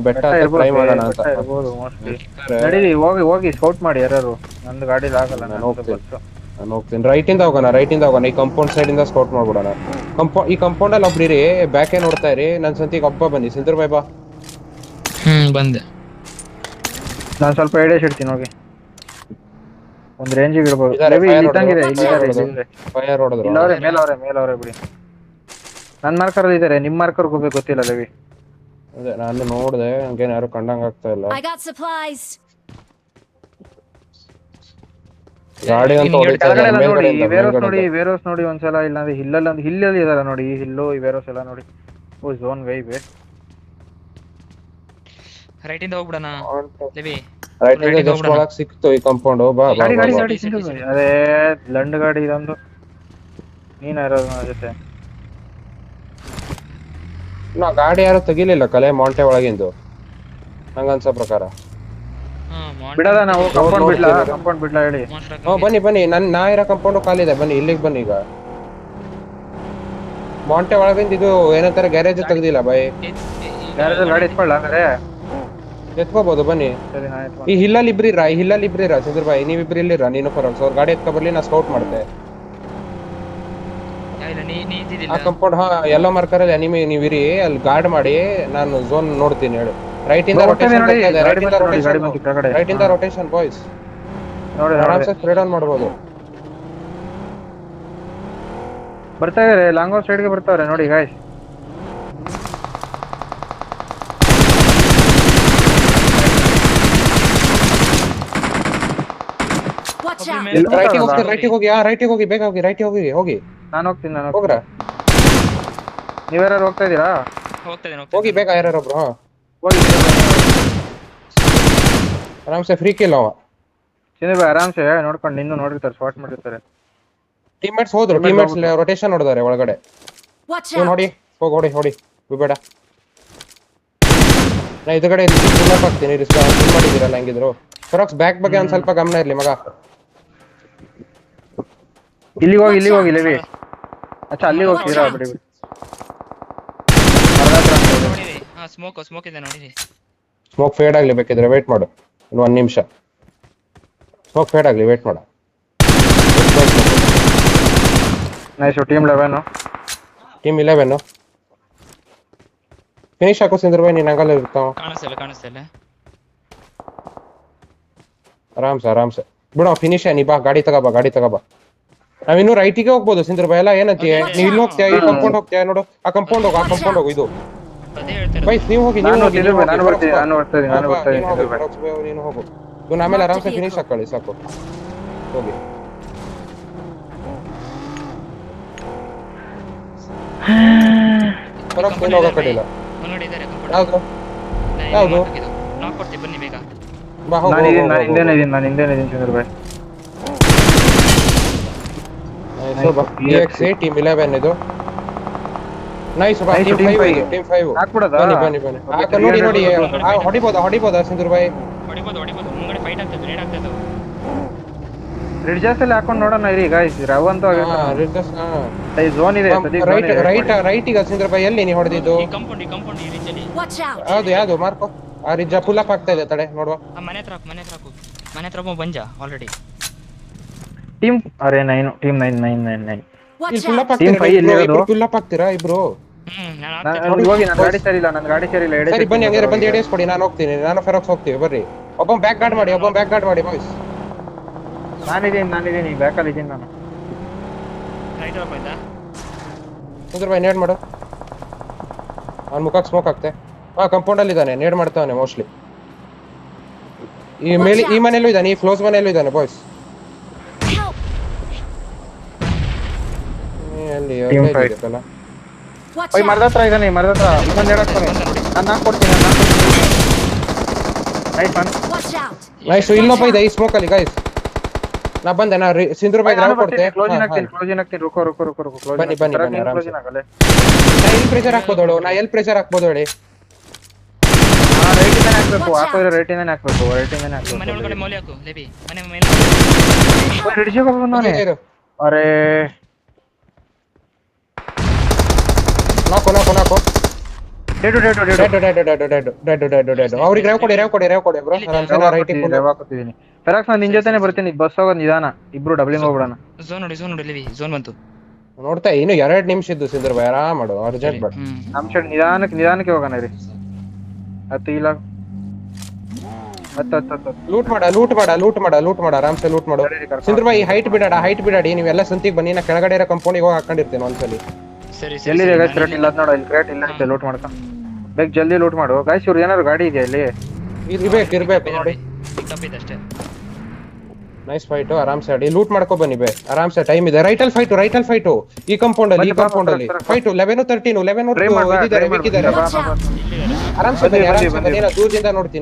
Speaker 1: ಬೆಟ್ಟ ಟ್ರೈ ಮಾಡೋಣ ಅಂತ
Speaker 2: ಇರ್ಬೋದು ಮೋಸ್ಟ್ಲಿ. ನಡೀರಿ ಹೋಗಿ ಸ್ಕೌಟ್ ಮಾಡಿ ಯಾರು. ನಂದು ಗಾಡಿಲಿ ಆಗಲ್ಲ,
Speaker 1: ನಾನು
Speaker 2: ನಂದು
Speaker 1: ಹೋಗ್ತೀನಿ.
Speaker 2: ಬಸ್ಸು.
Speaker 1: ನಾನು ಹೋಗ್ತೀನಿ. ರೈಟ್ ಇಂದ ಹೋಗೋಣ ಈ ಕಾಂಪೌಂಡ್ ಸೈಡ್ ಇಂದ ಸ್ಕೌಟ್ ಮಾಡ್ಬಿಡೋಣ. ಈ ಕಾಂಪೌಂಡ್ ಅಲ್ಲಿ ಒಬ್ರಿರಿ, ಬ್ಯಾಕೆ ನೋಡ್ತಾ ಇರಿ. ನನ್ ಸಂತಿಗೆ ಒಬ್ಬ ಬನ್ನಿ. ಸಿಂಧೂರ್ ಬಾಯ್ ಬಾ.
Speaker 3: ಬಂದೆ.
Speaker 2: ನಾನು ಸ್ವಲ್ಪ ಎಡೇಶ್ ಇಡ್ತೀನಿ ಹೋಗಿ. ಒಂದ್ ರೇಂಜಿಗೆ ಇಡ್ಬೋದು.
Speaker 1: ಇದಾರೆ,
Speaker 2: ರವಿ,
Speaker 1: fire
Speaker 2: ಇಲ್ಲಿ ಇದ್ದಂಗಿದೆ,
Speaker 1: ಹೊಡೆದ್ರು,
Speaker 2: ಇಲ್ಲಿದ್ದಾರೆ.
Speaker 1: ಫೈರ್ ಹೊಡೆದ್ರು.
Speaker 2: ಮೇಲವ್ರೆ ಬಿಡಿ. ನನ್ ಮಾರ್ಕರ್ ಇದಾರೆ, ನಿಮ್ ಮಾರ್ಕರ್ ಹೋಗ್ಬೇಕು ಗೊತ್ತಿಲ್ಲ ರವಿ.
Speaker 1: ಅದೇ ನಾನು ನೋಡ್ದೆ, ಹಂಗೇನ್ ಯಾರು ಕಂಡಂಗ್ ಆಗ್ತಾ ಇಲ್ಲ.
Speaker 4: I got supplies.
Speaker 1: ಗಾಡಿ ಅಂತ ಹೊಡಿತಾ
Speaker 2: ಕೆಳಗಡೆ
Speaker 1: ಇದ್ದಾರೆ,
Speaker 2: ಎಲ್ಲ ನೋಡಿ,
Speaker 1: ಮೇಲ್ಗಡೆಯಿಂದ,
Speaker 2: ವೇರೋಸ್ ನೋಡಿ ಒಂದ್ಸಲ. ಇಲ್ಲಾಂದ್ರೆ ಹಿಲ್ಲಲ್ಲಿ ಇದಾರ ನೋಡಿ, ಈ ಹಿಲ್ಲು ಈ ವೇರೋಸ್ ಎಲ್ಲ ನೋಡಿ. ಓ ಝೋನ್ ವೈಬ್.
Speaker 3: ರೈಟ್ ಇಂದ ಹೋಗ್ಬಿಡೋಣ ಲೇವಿ.
Speaker 1: ರೈಟ್ ಇಂದ ಜಸ್ಟ್ ಒಳಗ್ ಸಿಕ್ತು ಈ ಕಾಂಪೌಂಡ್. ಬಾ
Speaker 2: ಗಾಡಿ ಅದೇ ಲಂಡ್ ಗಾಡಿ ಇದೊಂದು. ನೀನ್ ಇರೋದು ನನ್ನ ಜೊತೆ.
Speaker 1: ನಾ ಗಾಡಿ ಯಾರು ತೆಗಿಲಿಲ್ಲ ಕಲೆ ಮಾಂಟೆ ಒಳಗಿಂದು ನಂಗನ್ಸೋ ಪ್ರಕಾರ.
Speaker 2: ಬಿಡದ ನಾವು ಕಾಂಪೌಂಡ್ ಬಿಡ್ಲಾ ಹೇಳಿ.
Speaker 1: ಬನ್ನಿ ನಾ ಇರೋ ಕಾಂಪೌಂಡ್ ಖಾಲಿದೆ. ಬನ್ನಿ ಇಲ್ಲಿಗೆ ಬನ್ನಿ. ಈಗ ಮಾಂಟೆ ಒಳಗಿಂದ ಇದು ಏನಂತಾರೆ ಗ್ಯಾರೇಜ್ ತೆಗ್ದಿಲ್ಲ ಬಾಯ್.
Speaker 2: ಗ್ಯಾರೇಜ್ ಗಾಡಿ ಎತ್ಕೊಳ್ಳ ಹಂಗಾರೆ
Speaker 1: ಎತ್ಕೋಬಹುದು ಬನ್ನಿ.
Speaker 2: ಸರಿ ನಾ
Speaker 1: ಈ ಹಿಲ್ಲಲ್ಲಿ ಇಬ್ರಿರಾ ಸಿಂಧೂರ್ ಬಾಯ್. ನೀವಿಬ್ರು ಇಲ್ಲಿರಾ? ನೀನು ಫರೋಕ್ಸ್ ಅವ್ರ ಗಾಡಿ ಎತ್ಕೊ ಬರ್ಲಿ, ನಾ ಸ್ಕೌಟ್ ಮಾಡ್ತೆ. ಆ ಕಾಂಪೌಂಡ್ ಎಲ್ಲೋ ಮಾರ್ಕರ್ ಅಲ್ಲಿ ಅನಿಮಿ ನೀವಿರಿ, ಅಲ್ಲಿ ಗಾರ್ಡ್ ಮಾಡಿ. ನಾನು ಝೋನ್ ನೋಡ್ತೀನಿ ಹೇಳು. ರೈಟ್ ಇಂದ ರೊಟೇಷನ್ ಬಾಯ್ಸ್. ಆರಾಮ್ಸೆ ಸ್ಪ್ರೆಡ್ ಆನ್ ಮಾಡ್ಬೋದು.
Speaker 2: ಬರ್ತಾ ಇದಾರೆ, ಲಾಂಗೋ ಸೈಡ್ಗೆ ಬರ್ತಾವ್ರೆ ನೋಡಿ ಗಾಯ್ಸ್.
Speaker 4: Watch out.
Speaker 1: ರೈಟಿಗೆ ಹೋಗಿ ಬೇಗ ಹೋಗಿ.
Speaker 2: ನಾನು ಹೋಗ್ತೀನಿ
Speaker 1: ಹೋಗ್ರ.
Speaker 2: ನೀವ್ಯಾರು ಹೋಗ್ತಾ ಇದೀರಾ?
Speaker 1: ಹೋಗಿ ಬೇಗ ಯಾರೊಬ್ರು.
Speaker 2: ಹೋಗಿ
Speaker 1: ಆರಾಮ್ಸೆ ಫ್ರೀ ಕಿಲ್ ಅವ.
Speaker 2: ಚಿನ್ನಬಾಯ್ ಆರಾಮ್ಸೆ ನೋಡ್ಕೊಂಡು ನಿನ್ನೂ ನೋಡಿರ್ತಾರೆ, ಶಾರ್ಟ್ ಮಾಡಿರ್ತಾರೆ.
Speaker 1: ಟೀಮ್ಮೇಟ್ಸ್ ರೊಟೇಷನ್ ಹೊಡೆದಾರೆ ಒಳಗಡೆ.
Speaker 4: Watch
Speaker 1: ನೀವು
Speaker 4: out.
Speaker 1: ನೋಡಿ, ಹೊಡಿ ಬೇಡ. ನಾ ಇದುಗಡೆ ಫುಲ್ ಹಾಕ್ತೀನಿ. ಮಾಡಿದ್ದೀರಲ್ಲ ಹೆಂಗಿದ್ರು. ಫರೋಕ್ಸ್ ಬ್ಯಾಕ್ ಬಗ್ಗೆ ಒಂದ್ ಸ್ವಲ್ಪ ಗಮನ ಇರ್ಲಿ ಮಗ.
Speaker 2: ಇಲ್ಲಿ ಹೋಗಿ ಲೇವಿ. ಅಚ್ಚಾ ಅಲ್ಲಿ ಹೋಗ್ತೀರಾ? ಬಿಡಿ
Speaker 3: ಸ್ಮೋಕ್ ಇದೆ ನೋಡಿ.
Speaker 1: ಸ್ಮೋಕ್ ಫೇಡ್ ಆಗ್ಲಿ, ಬೇಕಿದ್ರೆ ವೇಟ್ ಮಾಡು ಇನ್ನು 1 ನಿಮಿಷ. ಸ್ಮೋಕ್ ಫೇಡ್ ಆಗ್ಲಿ, ವೇಟ್ ಮಾಡು.
Speaker 2: ನೈಸ್. ಟೀಮ್ 11
Speaker 1: ಫಿನಿಶ್ ಹಾಕೋ ಸಿಂಧೂರ್ ಬಾಯ್. ನೀನ್ ಹಂಗಲ್ಲ ಇರ್ತಾವ.
Speaker 3: ಕಾಣಿಸ್ತಿಲ್ಲ.
Speaker 1: ಆರಾಮ್ಸೆ ಬಿಡೋ. ಫಿನಿಶ್ ನೀ ಬಾ. ಗಾಡಿ ತಗೋಬಾ. ನಾವಿನ್ನು ರೈಟಿಗೆ ಹೋಗ್ಬೋದು ಸಿಂಧೂರ್ ಬಾಯ್. ಎಲ್ಲ ಏನಂತೀಯ? ನೀವ್ ಇಲ್ಲಿ ಹೋಗ್ತೀಯ, ಈ ಕಂಪೌಂಡ್ ಹೋಗ್ತೀಯ ನೋಡು. ಆ ಕಂಪೌಂಡ್ ಹೋಗು. ಇದು ಬೈಸ್ ನೀವು ಹೋಗಿ.
Speaker 2: ನಾನು ಬರ್ತೀನಿ.
Speaker 1: ನೀನು ಹೋಗು. ಇವ್ನ ಆಮೇಲೆ ಆರಾಮ್ಸೆ ಫಿನಿಶ್ ಹಾಕೊಳ್ಳಿ ಸಾಕು. ಹೋಗಿ. ಹೋಗೋ ಕಡೆ ಇಲ್ಲ. ಯಾವ್ದು? ಬಾ ಹೋಗು.
Speaker 2: ನಾನು ಹಿಂದೆನೇ ಇದೀನಿ ಚಂದ್ರ ಬಾಯ್.
Speaker 1: ಟೀಮ್ 11 ಇದು. ನೈಸ್. ಟೀಮ್ 5
Speaker 2: ಹಾಕ್ಬಿಡೋದಾ?
Speaker 1: ಬನ್ನಿ. ನೋಡಿ ಹೊಡಿಬೋದಾ ಸಿಂಧೂರ್ ಬಾಯ್?
Speaker 3: ಮುಂಗಡೆ ಫೈಟ್ ಆಗ್ತದೆ, ರೇಡ್ ಆಗ್ತದೆ.
Speaker 2: ರಿಡ್ಜಸ್ ಅಲ್ಲಿ ಹಾಕೊಂಡು ನೋಡೋಣ ಇರಿ ಗಾಯ್ಸ್. ರವ್ ಅಂತ ಝೋನ್ ಇದೆ.
Speaker 1: ರೈಟ್ ಈಗ ಸಿಂಧೂರ್ ಬಾಯ್ ಎಲ್ಲಿ ನೀ ಹೊಡೆದಿದ್ದು?
Speaker 3: ಈ ಕಾಂಪೌಂಡ್ ಈ ರೀತಿಯಲ್ಲಿ.
Speaker 4: Watch out.
Speaker 1: ಯಾವ್ದು ಮಾರ್ಕೋ? ಆ ರಿಜ್ಜ ಫುಲ್ ಅಪ್ ಆಗ್ತಾ ಇದೆ. ತಡೆ ನೋಡುವ.
Speaker 3: ಮನೆ ಹತ್ರ ಬಂಜ already.
Speaker 2: Team 9.
Speaker 4: Watch
Speaker 1: full
Speaker 4: out.
Speaker 1: Up ಆಗ್ತೀರಾ? ಫುಲ್ ಅಪ್ ಆಗ್ತೀರಾ ಇಬ್ರು?
Speaker 2: ಹೋಗಿ. ನನ್ನ ಗಾಡಿ ಸರಿ ಇಲ್ಲ.
Speaker 1: ಸರಿ ಬನ್ನಿ, ಹಂಗಾರೆ ಬಂದು ಎಡೇಸ್ಕೊಡಿ. ನಾನು ಹೋಗ್ತೀನಿ. ನಾನು ಫೆರೋಕ್ಸ್ ಹೋಗ್ತೀವಿ. ಬರ್ರಿ. ಒಬ್ಬ ಬ್ಯಾಕ್ ಗಾರ್ಡ್ ಮಾಡಿ ಬಾಯ್ಸ್.
Speaker 2: ನಾನಿದ್ದೀನಿ ಬ್ಯಾಕಲ್ಲಿ ಇದ್ದೀನಿ ನಾನು.
Speaker 1: ಸಿಂಧೂರ್ ಬಾಯ್ ನೇಡ್ ಮಾಡು. ಅವ್ನ ಮುಖಕ್ಕೆ ಸ್ಮೋಕ್ ಆಗ್ತೆ. ಕಂಪೌಂಡ್ ಅಲ್ಲಿ ಇದ್ದಾನೆ. ನೇಡ್ ಮಾಡ್ತಾವನೆ ಮೋಸ್ಟ್ಲಿ. ಈ ಮನೆಯಲ್ಲೂ ಇದ್ದಾನೆ, ಈ ಕ್ಲೋಸ್ ಮನೆಯಲ್ಲೂ ಇದ್ದಾನೆ ಬಾಯ್ಸ್.
Speaker 4: Help.
Speaker 1: ಅಲ್ಲಿ
Speaker 4: Watch
Speaker 2: ಹೋಯ್
Speaker 4: out.
Speaker 2: ಮರದ ಹತ್ರ ಇದ್ದಾನೆ. ಇನ್ನೊಂದು ಹೇಳಕ್ತಾನೆ. ನಾನು ಹಾಕ್ಕೊಡ್ತೀನಿ.
Speaker 4: Watch out.
Speaker 1: ನೈಸ್. ಇಲ್ಲೊಬ್ಬ ಇದೆ ಈ ಸ್ಮೋಕ್ ಅಲ್ಲಿ ಗಾಯ್ಸ್. ನಾ ಬಂದೆ. ಸಿಂಧೂರ್ ಬಾಯ್ ಗ್ರಾವ್ ಕೊಡ್ತೆ.
Speaker 2: ಕ್ಲೋಸಿನ್ ಹಾಕ್ತೀನಿ. ರುಕೋ.
Speaker 1: ಬನ್ನಿ ಎಲ್ ಪ್ರೆಷರ್ ಹಾಕ್ಬೋದು ಹೇಳಿ.
Speaker 2: ರೈಟಿಂದಾನೆ ಹಾಕ್ಬೇಕು. ರೈಟಿಂದಾನೆ ಹಾಕ್ಬೇಕು.
Speaker 3: ಮನೆ ಒಳಗಡೆ ಮೌಲ್ಯ ಹಾಕು ಲೇಬಿ. ಮನೆ ಮೇಲೆ
Speaker 2: ರಿಡ್ಜಿಗೆ ಬಂದವನೆ. ಅರೆ
Speaker 1: ನಾಕು
Speaker 2: ಡೆಡ್
Speaker 1: ಅವ್ರಿಗೆ ರೇವ್ ಕೊಡಿ ಬ್ರೋ ಆರಾಮ್ಸೆ ರೈಟಿಗೆ
Speaker 2: ಹಾಕೋತಿದ್ದೀನಿ ಫೆರಾಕ್ಸ್ ನಾನು ನಿನ್ ಜೊತೆನೆ ಬರ್ತೀನಿ ಬಸ್ ಹೋಗೋದು ನಿಧಾನ ಇಬ್ರು ಡಬ್ಲಿಂಗ್ ಹೋಗ್ಬಿಡೋಣ
Speaker 3: ಝೋನ್ ನೋಡಿ ಲಿವಿ ಝೋನ್ ಬಂತು
Speaker 1: ನೋಡ್ತಾ ಇನ್ನು 2 ನಿಮಿಷ ಇದ್ದು ಸಿಂಧರ್ ಭಾಯ್ ಆರಾಮ್ ಮಾಡು ಅರ್ಜೆಂಟ್ ಬೇಡ
Speaker 2: ನಮ್ ಸೈಡ್ ನಿಧಾನಕ್ಕೆ ಹೋಗೋಣ ರೀ ಹತ್ತು ಇಲ್ಲ ಹತ್ತು
Speaker 1: ಲೂಟ್ ಮಾಡ ಆರಾಮ್ಸೆ ಲೂಟ್ ಮಾಡು ಸಿಂಧರ್ ಭಾಯ್ ಹೈಟ್ ಬಿಡಾಡಿ ನೀವೆಲ್ಲ ಸಂತಿಗೆ ಬನ್ನಿ ನಾ ಕೆಳಗಡೆ ಇರೋ ಕಂಪೌಂಡಿಗೆ ಹೋಗಿ ಹಾಕೊಂಡಿರ್ತೇನೆ ಒಂದ್ಸಲಿ
Speaker 3: ಸರಿ
Speaker 2: ಎಲ್ಲಿದೆ ಗೈಸ್ ಕ್ರೇಟ್ ಇಲ್ಲ ನೋಡು ಇಲ್ಲಿ ಕ್ರೇಟ್ ಇಲ್ಲ ಅಂತ ಲೂಟ್ ಮಾಡ್ಕೊ ಬೇಗ ಜಲ್ದಿ ಲೂಟ್ ಮಾಡು ಗೈಸ್ ಇವ್ರು ಏನಾದ್ರು ಗಾಡಿ ಇದೆಯಾ ಇಲ್ಲಿ
Speaker 1: ಇರ್ಬೇಕು ನೋಡಿ
Speaker 3: ಪಿಕಪ್ ಇದೆ ಅಷ್ಟೇ
Speaker 1: ನೈಸ್ ಫೈಟ್ ಆರಾಮ್ಸೆ ಆಡಿ ಲೂಟ್ ಮಾಡ್ಕೊ ಬನ್ನಿ ಬೇ ಆರಾಮ್ಸೆ ಟೈಮ್ ಇದೆ ರೈಟಲ್ ಫೈಟ್ ಈ ಕಂಪೌಂಡ್ ಅಲ್ಲಿ ಫೈಟ್ 11 13 11 ಇದ್ದಾರೆ ಆರಾಮ್ಸೆ ಬನ್ನಿ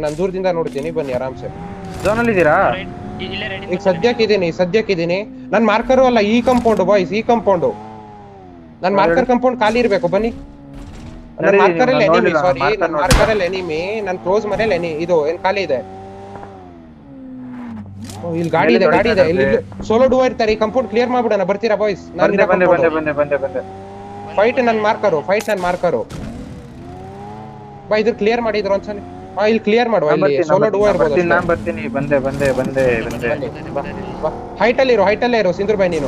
Speaker 1: ನಾನು ದೂರದಿಂದ ನೋಡ್ತೀನಿ ಬನ್ನಿ ಆರಾಮ್ಸೆ
Speaker 2: ಝೋನ್ ಅಲ್ಲಿ ಇದೀರಾ
Speaker 3: ಇಲ್ಲೇ ರೆಡಿ
Speaker 1: ಈಗ ಸದ್ಯಕ್ಕಿದ್ದೀನಿ ನನ್ ಮಾರ್ಕರು ಅಲ್ಲ ಈ ಕಂಪೌಂಡ್ ಬಾಯ್ಸ್ ಈ ಕಂಪೌಂಡ್ ನನ್ ಮಾರ್ಕರ್ ಕಂಪೌಂಡ್ ಖಾಲಿ ಇರ್ಬೇಕು ಬನ್ನಿ ನನ್ ಮಾರ್ಕರ್ ಅಲ್ಲಿ ಎನಿಮಿ ನನ್ ಕ್ಲೋಸ್ ಮನೇಲಿ ಇದು ಏನ್ ಖಾಲಿ ಇದೆ ಇಲ್ಲಿ ಗಾಡಿ ಇದೆ ಇಲ್ಲಿ ಸೋಲೋ ಡೂವ ಇರ್ತಾರೆ ಈ ಕಂಪೌಂಡ್ ಕ್ಲಿಯರ್ ಮಾಡ್ಬಿಡೋಣ ಬರ್ತೀರಾ ಬಾಯ್ಸ್
Speaker 2: ಬಂದೆ
Speaker 1: ಫೈಟ್ ನನ್ ಮಾರ್ಕರು ಬಾ ಇದ್ರ ಕ್ಲಿಯರ್ ಮಾಡಿದ್ರು ಒಂದ್ಸಲಿ ಇಲ್ಲಿ ಕ್ಲಿಯರ್ ಮಾಡುವ ಇಲ್ಲಿ ಸೋಲೋ ಡೂವ ಇರ್ಬೋದು
Speaker 2: ನಾನು ಬರ್ತೀನಿ ಬಂದೆ
Speaker 1: ಹೈಟ್ ಅಲ್ಲಿ ಇರೋ ಸಿಂಧೂರ್ ಬಾಯ್ ನೀ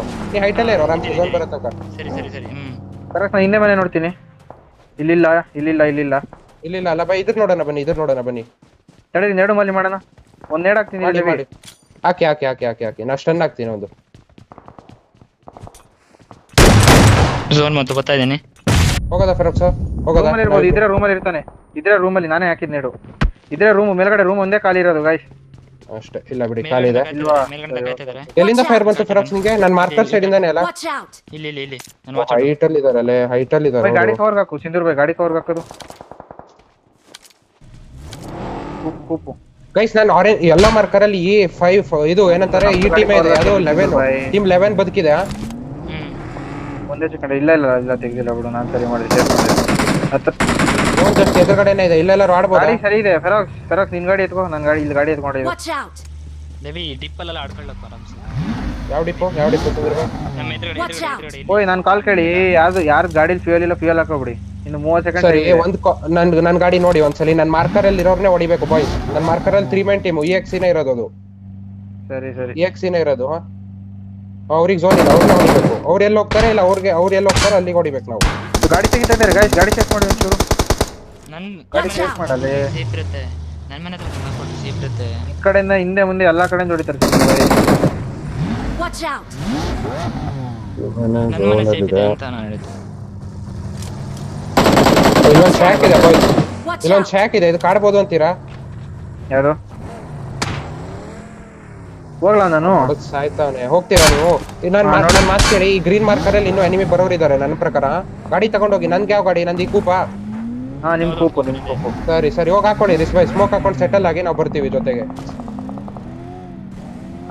Speaker 1: ಹೈಟ್ ಅಲ್ಲೇ ಇರೋ ಆರಾಮ್ಸೆ ಝೋನ್ ಬರೋ ತನಕ
Speaker 3: ಸರಿ
Speaker 2: ಕರೆಕ್ಟ್ ನಾನು ಹಿಂದೆ ಮನೆ ನೋಡ್ತೀನಿ ಇಲ್ಲಿಲ್ಲ
Speaker 1: ಅಲ್ಲ ಬಾ ಇದ್ರ ನೋಡೋಣ ಬನ್ನಿ
Speaker 2: ತಡೆದಿ ನೆರಡು ಮಲ್ಲಿ ಮಾಡೋಣ ಒಂದ್ ನೇಡ್ ಹಾಕ್ತೀನಿ ಇಲ್ಲಿ
Speaker 1: ಮಾಡಿ ಹಾಕಿ ನಾ ಸ್ಟನ್ ಹಾಕ್ತೀನಿ ಒಂದು
Speaker 3: ಝೋನ್ ಬಂತು ಬರ್ತಾ ಇದೀನಿ
Speaker 1: ಹೋಗೋದಾ ಫೆರೋಕ್ ಸರ್ ಹೋಗೋದಾ
Speaker 2: ಇರ್ಬೋದು ಇದ್ರೆ ರೂಮಲ್ಲಿ ಇರ್ತಾನೆ ಇದ್ರೆ ರೂಮಲ್ಲಿ ನಾನೇ ಹಾಕಿದ್ ನೆರಡು ಇದ್ರೆ ಮೇಲ್ಗಡೆ ರೂಮ್ ಒಂದೇ ಖಾಲಿ ಇರೋದು ಗಾಯ್ಸ್
Speaker 1: ಅಷ್ಟೇ ಇಲ್ಲ ಬಿಡಿ ಖಾಲಿ ಇದೆ
Speaker 3: ಮೇಲ್ಗಡೆ ಕಾಯ್ತಾ ಇದಾರೆ
Speaker 1: ಎಲ್ಲಿಂದ ಫೈರ್ ಬಂತು ಫೆರೋಕ್ಸ್ ನಿಮಗೆ ನನ್ನ ಮಾರ್ಕರ್ ಸೈಡ್ ಇಂದಾನೆ ಅಲ್ಲ
Speaker 4: Watch out!
Speaker 3: ಇಲ್ಲಿ ನಾನು ವಾಚ್
Speaker 1: ಹೈಟ್ ಅಲ್ಲಿ ಇದಾರೆ
Speaker 2: ಗಾಡಿ ಕವರ್ ಹಾಕು ಸಿಂಧೂರ್ ಭಾಯ್ ಗಾಡಿ ಕವರ್ ಹಾಕೋದು ಕೂಪು
Speaker 1: ಗೈಸ್ ನಾನು ಆರೆಂಜ್ ಎಲ್ಲ ಮಾರ್ಕರ್ ಅಲ್ಲಿ ಈ 5 ಇದು ಏನಂತಾರೆ ಈ ಟೀಮ್ ಇದೆ ಅದು 11 ಟೀಮ್ 11 ಬದುಕಿದೆ
Speaker 2: ಒಂದೇ ಸೆಕೆಂಡ್ ಇಲ್ಲ ತೆಗ್ದಿಲ್ಲ ಬಿಡು ನಾನು ಸರಿ ಮಾಡಿದೆ
Speaker 1: ಜಸ್ಟ್ ಎದುರುಗಡೆನೇ ಇದೆ ಇಲ್ಲೆಲ್ಲರೂ ಆಡ್ಬೋದು
Speaker 2: ಗಾಡಿ ಸರಿ ಇದೆ ಫೆರಾಕ್ಸ್ ನಿನ್ ಗಾಡಿ ಎತ್ಕೋ ನನ್ನ ಗಾಡಿ ಇಲ್ಲಿ ಗಾಡಿ ಎತ್ಕೊಂಡಿದ್ದೆ
Speaker 4: Watch out!
Speaker 3: ಲೇವಿ ಡಿಪ್ಪಲ್ಲ ಆಡ್ಕೊಳ್ಳೋಕೆ ಆರಾಮ್ಸೆ
Speaker 1: ಯಾವ ಡಿಪೋ ಸಿಂಧೂರ್
Speaker 3: ನಮ್ಮ ಎದುರುಗಡೆ
Speaker 2: ಓಯ್ ನಾನು ಕಾಲ್ ಕೇಳಿ ಯಾರು ಗಾಡಿ ಫ್ಯೂಯಲ್ ಇಲ್ಲ ಫ್ಯೂಯಲ್ ಹಾಕೋಬಿಡಿ ಇನ್ನು 30 ಸೆಕೆಂಡ್
Speaker 1: ಸರಿ ನನ್ ಗಾಡಿ ನೋಡಿ ಒಂದ್ಸಲಿ ನನ್ನ ಮಾರ್ಕರ್ ಅಲ್ಲಿ ಇರೋರ್ನೇ ಹೊಡಿಬೇಕು ಬಾಯ್ಸ್ ನನ್ನ ಮಾರ್ಕರ್ ಅಲ್ಲಿ 3 ಮ್ಯಾನ್ ಟೀಮ್ EXC ನೇ ಇರೋದು ಅದು
Speaker 2: ಸರಿ
Speaker 1: EXC ನೇ ಇರೋದು ಅವ್ರಿಗೆ ಝೋನ್ ಇಲ್ಲ ಅವ್ರನ್ನ ಹೊಡಿಬೇಕು ಅವ್ರು ಎಲ್ಲಿ ಹೋಗ್ತಾರೆ ಇಲ್ಲ ಅವ್ರು ಎಲ್ಲಿ ಹೋಗ್ತಾರೆ ಅಲ್ಲಿಗೆ ಹೊಡಿಬೇಕು ನಾವು
Speaker 2: ಗಾಡಿ ತೆಗಿತಾ ಇದ್ದಾರೆ ಗಾಯ್ಸ್ ಗಾಡಿ ಚೆಕ್ ಮಾಡಿ ಒಂಚೂರು
Speaker 3: ನನ್ನ
Speaker 2: ಗಾಡಿ ಚೆಕ್ ಮಾಡಲ್ಲ
Speaker 3: ಸೇಫ್ ಇರುತ್ತೆ ನನ್ನ ಮನೆ ಹತ್ರ ಮಾಡ್ಕೊಂಡು ಸೇಫ್ ಇರುತ್ತೆ
Speaker 2: ಈ ಕಡೆಯಿಂದ ಹಿಂದೆ ಮುಂದೆ ಎಲ್ಲಾ ಕಡೆಯಿಂದ ಹೊಡಿತಾರೆ
Speaker 4: Watch out!
Speaker 3: ನನ್ನ ಮನೆ ಸೇಫ್ ಇದೆ ಅಂತ ನಾನು ಹೇಳಿದ್ದು
Speaker 1: ಇಲ್ಲೊಂದು ಶಾಕ್ ಇದೆ ಬಾಯ್ಸ್
Speaker 4: Watch
Speaker 1: ಇಲ್ಲೊಂದು
Speaker 4: out!
Speaker 1: ಶಾಕ್ ಇದೆ ಇದು ಕಾಡ್ಬೋದು ಅಂತೀರಾ
Speaker 2: ಯಾರು ಹೋಗ್ಲಾ ನಾನು
Speaker 1: ಸಾಯ್ತಾವನೆ ಹೋಗ್ತೀರಾ ನೀವು ನನ್ನ ಮಾತು ಕೇಳಿ ಈ ಗ್ರೀನ್ ಮಾರ್ಕರ್ ಅಲ್ಲಿ ಇನ್ನೂ ಎನಿಮಿ ಬರೋರಿದ್ದಾರೆ ನನ್ನ ಪ್ರಕಾರ ಗಾಡಿ ತಗೊಂಡೋಗಿ ನನ್ಗೆ ಯಾವ ಗಾಡಿ ನಂದು ಈ ಕೂಪಾ
Speaker 2: ಹಾ ನಿಮ್ ಕೂಪು
Speaker 1: ಸರಿ ಹೋಗಿ ಹಾಕೊಳ್ಳಿ ರಿಸ್ ಬೈ ಸ್ಮೋಕ್ ಹಾಕೊಂಡು ಸೆಟಲ್ ಆಗಿ ನಾವು ಬರ್ತೀವಿ ಜೊತೆಗೆ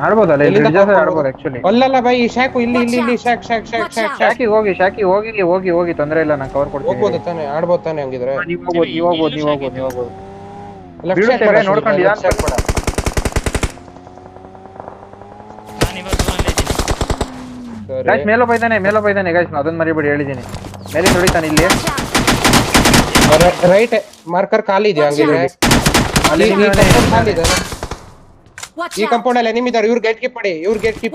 Speaker 2: ಆಡ್ಬೋದಲ್ಲ ಇಲ್ಲಿ ಆಡ್ಬೋದು ಆಕ್ಚುಲಿ
Speaker 1: ಅಲ್ಲಲ್ಲ ಬೈ ಶಾಕು ಇಲ್ಲಿ ಶಾಕ್
Speaker 2: ಶಾಕಿ ಹೋಗಿ ತೊಂದ್ರೆ ಇಲ್ಲ ನಾನು ಕವರ್ ಕೊಡ್ತೀನಿ
Speaker 1: ಹೋಗ್ಬೋದು ತಾನೆ ಆಡ್ಬೋದು ತಾನೆ ಹಂಗಿದ್ರೆ
Speaker 2: ನೀವು ಹೋಗ್ಬೋದು
Speaker 1: ಲೆಫ್ಟ್
Speaker 2: ಬೀಳುತ್ತೆ
Speaker 1: ಶಾಕ್
Speaker 2: ನೋಡ್ಕೊಂಡು
Speaker 1: ಲೆಫ್ಟ್ ಶಾಕ್ ಮಾಡ
Speaker 3: ನಾನು ಇವಾಗ ಝೋನಲ್ಲಿ ಇದ್ದೀನಿ
Speaker 1: ಸರಿ
Speaker 2: ಗಾಯ್ಸ್ ಮೇಲೋ ಬೈದಾನೆ ಗಾಯ್ಸ್ ಅದನ್ನ ಮರಿಬೇಡಿ ಹೇಳಿದೀನಿ ಮೇಲೆ ಹೊಡಿತಾನೆ ಇಲ್ಲಿ
Speaker 4: Watch out!
Speaker 1: ರೈಟ್ ಮಾರ್ಕರ್ ಖಾಲಿ ಇದೆ ಹಂಗಿದ್ರೆ ಅಲ್ಲಿ ಈ ಕಂಪೌಂಡ್ ಖಾಲಿ ಇದೆ
Speaker 4: Watch
Speaker 1: ಈ
Speaker 4: out!
Speaker 1: ಕಂಪೌಂಡ್ ಅಲ್ಲಿ ಎನಿಮಿ ಇದಾರೆ ಇವ್ರು ಗೇಟ್ ಕೀಪ್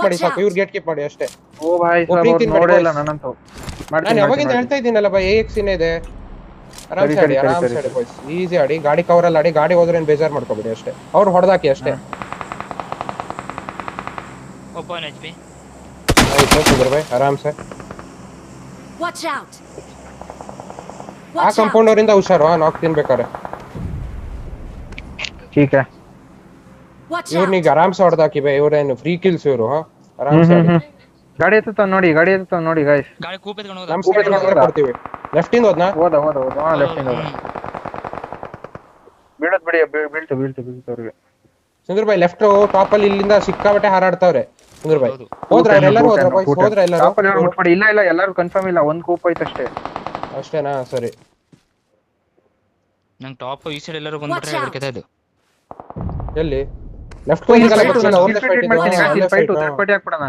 Speaker 1: ಮಾಡಿ ಸಾಕು ಇವ್ರು ಗೇಟ್ ಕೀಪ್ ಮಾಡಿ ಅಷ್ಟೇ
Speaker 2: ಓ ಭಾಯ್
Speaker 1: Opening tin
Speaker 2: ನೋಡೇ
Speaker 1: ಮಾಡಿ
Speaker 2: ಇಲ್ಲ
Speaker 1: boys.
Speaker 2: ನನ್ನಂತೂ
Speaker 1: ನಾನು ಯಾವಾಗಿಂದ ಹೇಳ್ತಾ ಇದ್ದೀನಲ್ಲ ಬೈ AXC ನೇ ಇದೆ ಆರಾಮ್ಸೆ ಆಡಿ ಈಸಿ ಆಡಿ ಗಾಡಿ ಕವರಲ್ಲಿ ಆಡಿ ಗಾಡಿ ಹೋದ್ರೆ ಏನು ಬೇಜಾರು ಮಾಡ್ಕೋಬೇಡಿ ಅಷ್ಟೇ ಅವ್ರು ಹೊಡೆದಾಕಿ ಅಷ್ಟೇ
Speaker 3: ಒಬ್ಬನ HP
Speaker 1: ಆಯ್ತು ಸುಂದರ್ ಬೈ ಆರಾಮ್ಸೆ
Speaker 4: Watch out!
Speaker 1: ಆ
Speaker 4: Watch out!
Speaker 1: ಕಂಪೌಂಡ್ ಅವರಿಂದ ಹುಷಾರು ನಾಕ್ ತಿನ್ಬೇಕಾರೆ
Speaker 2: ठीक है
Speaker 4: Watch out!
Speaker 1: ಇವ್ರನಿಗೆ ಆರಾಮ್ಸೆ ಹೊಡೆದಾಕಿ ಬೈ ಇವ್ರೇನು ಫ್ರೀ ಕಿಲ್ಸ್ ಇವರು ಆರಾಮ್ಸೆ ಆಡಿ
Speaker 2: ಗಾಡಿ ಎತ್ತುತ್ತಾವ ನೋಡಿ ಗಾಯ್ಸ್
Speaker 3: ಗಾಡಿ ಕೂಪ್ ಎತ್ಕೊಂಡು ಹೋದ
Speaker 1: ನಮ್ಮ ಸೈಡ್ ಕೊಡ್ತೀವಿ ಲೆಫ್ಟ್ ಇಂದ ಹೋದ್ನಾ
Speaker 2: ಹೋದ ಲೆಫ್ಟ್ ಇಂದ ಬೀಳತ್ ಬಿಡಿ ಬೀಳ್ತು ಅವ್ರಿಗೆ
Speaker 1: ಸುಂದರ್ ಬೈ ಲೆಫ್ಟ್ ಟಾಪ್ ಅಲ್ಲಿ ಇಲ್ಲಿಂದ ಸಿಕ್ಕಾಬಟ್ಟೆ ಹಾರಾಡ್ತಾವ್ರೆ ಸುಂದರ್ ಬೈ
Speaker 3: ಹೌದು.
Speaker 1: ಹೋದ್ರ ಎಲ್ಲರೂ ಹೋದ್ರ ಬಾಯ್ಸ್ ಹೋದ್ರ ಎಲ್ಲರೂ
Speaker 2: ಟಾಪಲ್ಲಿ ಯಾರು ಮುಟ್ಬೇಡಿ ಇಲ್ಲ ಎಲ್ಲರೂ ಕನ್ಫರ್ಮ್ ಇಲ್ಲ ಒಂದ್ ಕೂಪ್ ಐತೆ ಅಷ್ಟೇ
Speaker 1: ಅಷ್ಟೇನಾ ಸರಿ
Speaker 3: ನಂಗೆ ಟಾಪ್ ಈ ಸೈಡ್ ಎಲ್ಲರೂ ಬಂದ್ಬಿಟ್ರೆ
Speaker 4: Watch out.
Speaker 3: ಹೆದರ್ಕತಾ ಇದು
Speaker 1: ಎಲ್ಲಿ ಲೆಫ್ಟ್ ಹೋಗಿಲ್ಲ
Speaker 2: ಫೈಟ್ ಮಾಡ್ತೀನಿ ಗಾಯ್ಸ್ ಫೈಟ್ ಥರ್ಡ್ ಪಾರ್ಟಿ ಹಾಕ್ಬಿಡೋಣ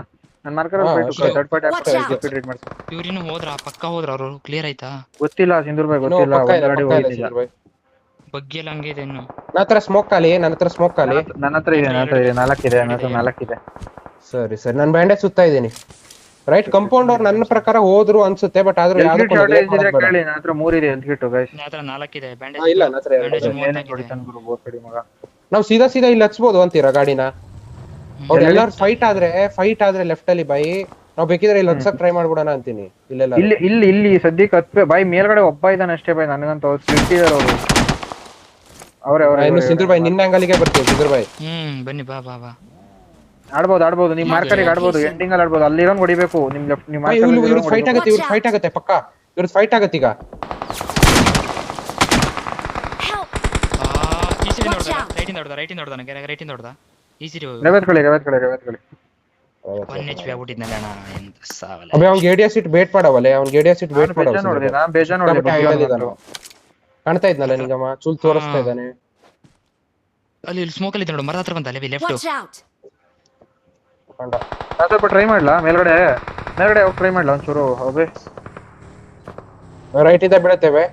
Speaker 2: ನನ್ನ ಮಾರ್ಕರ್
Speaker 1: ಹಾ,
Speaker 2: ಫೈಟ್
Speaker 1: ಅಷ್ಟೇ.
Speaker 2: Third party
Speaker 4: Watch out.
Speaker 2: Treat ಮಾಡ್ತೀನಿ.
Speaker 3: ಇವ್ರಿನ್ನು ಹೋದ್ರ ಪಕ್ಕ ಹೋದ್ರ ಅವರು ಕ್ಲಿಯರ್ ಆಯ್ತಾ?
Speaker 2: ಗೊತ್ತಿಲ್ಲ ಸಿಂಧೂರ್ ಬಾಯ್
Speaker 1: ಇನ್ನೂ
Speaker 2: ಗೊತ್ತಿಲ್ಲ,
Speaker 1: ಪಕ್ಕ
Speaker 2: ಒಂದ್
Speaker 1: ಇದೆ
Speaker 2: ಗಾಡಿ
Speaker 1: ಪಕ್ಕ ಇದೆ
Speaker 2: ಹೋಗಿದ್ದಿಲ್ಲ.
Speaker 1: ಸಿಂಧೂರ್ ಬಾಯ್.
Speaker 3: ಬಗ್ಗೆ ಎಲ್ಲ ಹಂಗೆ ಇದೆ ಇನ್ನು.
Speaker 1: ನನ್ನ ಹತ್ರ ಸ್ಮೋಕ್ ಖಾಲಿ.
Speaker 2: ನನ್ನ ಹತ್ರ ಇದೆ 4 ನನ್ನ ಹತ್ರ 4 ಇದೆ.
Speaker 1: ಸರಿ ನಾನು ಬ್ಯಾಂಡೇಜ್ ಸುತ್ತಾ ಇದ್ದೀನಿ. ರೈಟ್ ಕಂಪೌಂಡ್ ಅವ್ರು ನನ್ನ ಪ್ರಕಾರ ಹೋದ್ರು ಅನ್ಸುತ್ತೆ, ಬಟ್ ಆದ್ರೂ ಯಾವ್ದಕ್ಕೂ
Speaker 2: ಶಾರ್ಟೇಜ್
Speaker 1: neglect
Speaker 2: ಇದ್ರೆ
Speaker 1: ಮಾಡೋದ್ ಬೇಡ.
Speaker 2: ಕೇಳಿ, ನನ್ನ ಹತ್ರ 3 ಇದೆ ಹೆಲ್ತ್ ಕಿಟ್ ಗೈಸ್.
Speaker 3: ನನ್ನ ಹತ್ರ 4 ಇದೆ
Speaker 1: ಇಲ್ಲ,
Speaker 3: ಬ್ಯಾಂಡೇಜ್.
Speaker 1: ನನ್ನ ಹತ್ರ ಎರಡು
Speaker 3: ಬ್ಯಾಂಡೇಜ್
Speaker 1: ಇದೆ.
Speaker 3: 34 ಇದೆ.
Speaker 2: ಹೊಡಿತಾನೆ ಗುರು ಬೋಸ್ ಕಡಿ ಮಗ.
Speaker 1: ನಾವು ಸೀದಾ ಇಲ್ಲಿ ಹಚ್ಬೋದು ಅಂತೀರಾ ಗಾಡಿನ? ಅವ್ರು ಎಲ್ಲಾರು ಫೈಟ್ ಆದ್ರೆ ಲೆಫ್ಟ್ ಅಲ್ಲಿ ಬೈ, ನಾವು ಬೇಕಿದ್ರೆ ಇಲ್ಲಿ ಹತ್ಸಕ್ ಟ್ರೈ ಮಾಡ್ಬಿಡೋಣ ಅಂತೀನಿ. ಇಲ್ಲೆಲ್ಲ
Speaker 2: ಇಲ್ಲಿ ಸದ್ಯಕ್ಕೆ ಹತ್ಪೆ ಬಾಯ್ ಮೇಲ್ಗಡೆ ಒಬ್ಬ ಇದ್ದಾನೆ ಅಷ್ಟೇ ಬಾಯ್, ನನಗಂತ ಸ್ಪ್ಲಿಟ್ ಇದಾರೆ ಅವರು.
Speaker 1: ಇನ್ನು ಸಿಂಧೂರ್ ಬಾಯ್ ನಿನ್ನ ಅಂಗಲಿಗೆ ಬರ್ತೀವಿ ಸಿಂಧೂರ್ ಬಾಯ್.
Speaker 3: ಬನ್ನಿ ಬಾ ಬಾ ಬಾ.
Speaker 2: ಆಡ್ಬೋದು ನಿಮ್ ಮಾರ್ಕರಿಗೆ ಆಡ್ಬೋದು, ಎಂಡಿಂಗ್ ಅಲ್ಲಿ ಆಡ್ಬೋದು. ಅಲ್ಲಿರೋನ್ ಹೊಡಿಬೇಕು ನಿಮ್ ಲೆಫ್ಟ್ ನಿಮ್
Speaker 1: ಇವ್ರು ಫೈಟ್ ಆಗತ್ತೆ ಪಕ್ಕ. ಇವ್ರದ್ದು ಫೈಟ್ ಆಗತ್ತೆ ಈಗ.
Speaker 4: Help.
Speaker 3: ಈ ಸೈಡ್
Speaker 4: Watch
Speaker 3: ನೋಡ್ದ,
Speaker 4: out.
Speaker 3: ರೈಟಿಂದ ಹೊಡ್ದ. ಈ ಸೈಡ್
Speaker 2: ರೆವೆತ್ಕೊಳ್ಳಿ
Speaker 3: 1 HP ಆಗ್ಬಿಟ್ಟಿದ್ನಲ್ಲ ಅಣ್ಣ, ಎಂತ ಸಾವಲ್ಲ.
Speaker 1: ಅಬ್ಬೆ ಅವ್ನ್ ಗೇಡಿಯಾ ಸೀಟ್ ವೇಟ್ ಮಾಡವಲೆ, ಅವ್ನ್ ಗೇಡಿಯಾ ಸೀಟ್ ವೇಟ್ ಮಾಡವ.
Speaker 2: ನೋಡಿದೆ ನಾನು ಬೇಜಾನ್ ನೋಡಿದೆ.
Speaker 1: ಕಾಣ್ತಾ ಇದ್ನಲ್ಲ ನಿಂಗಮ್ಮ, ಚೂಲ್ ತೋರಿಸ್ತಾ ಇದ್ದಾನೆ.
Speaker 3: ಅಲ್ಲಿ ಸ್ಮೋಕ್ ಅಲ್ಲಿ ನೋಡು, ಮರ ಹತ್ರ ಬಂತ ಅಲ್ಲಿ ಲೆಫ್ಟ್.
Speaker 4: Watch out.
Speaker 1: ಕಂಡ
Speaker 2: ನಾನು ಸ್ವಲ್ಪ ಟ್ರೈ ಮಾಡ್ಲಾ ಮೇಲ್ಗಡೆ ಹೋಗಿ ಟ್ರೈ ಮಾಡ್ಲಾ ಒಂಚೂರು? ಹೋಗಿ
Speaker 1: ರೈಟ್ ಇಂದ ಬೀಳುತ್ತೇವೆ.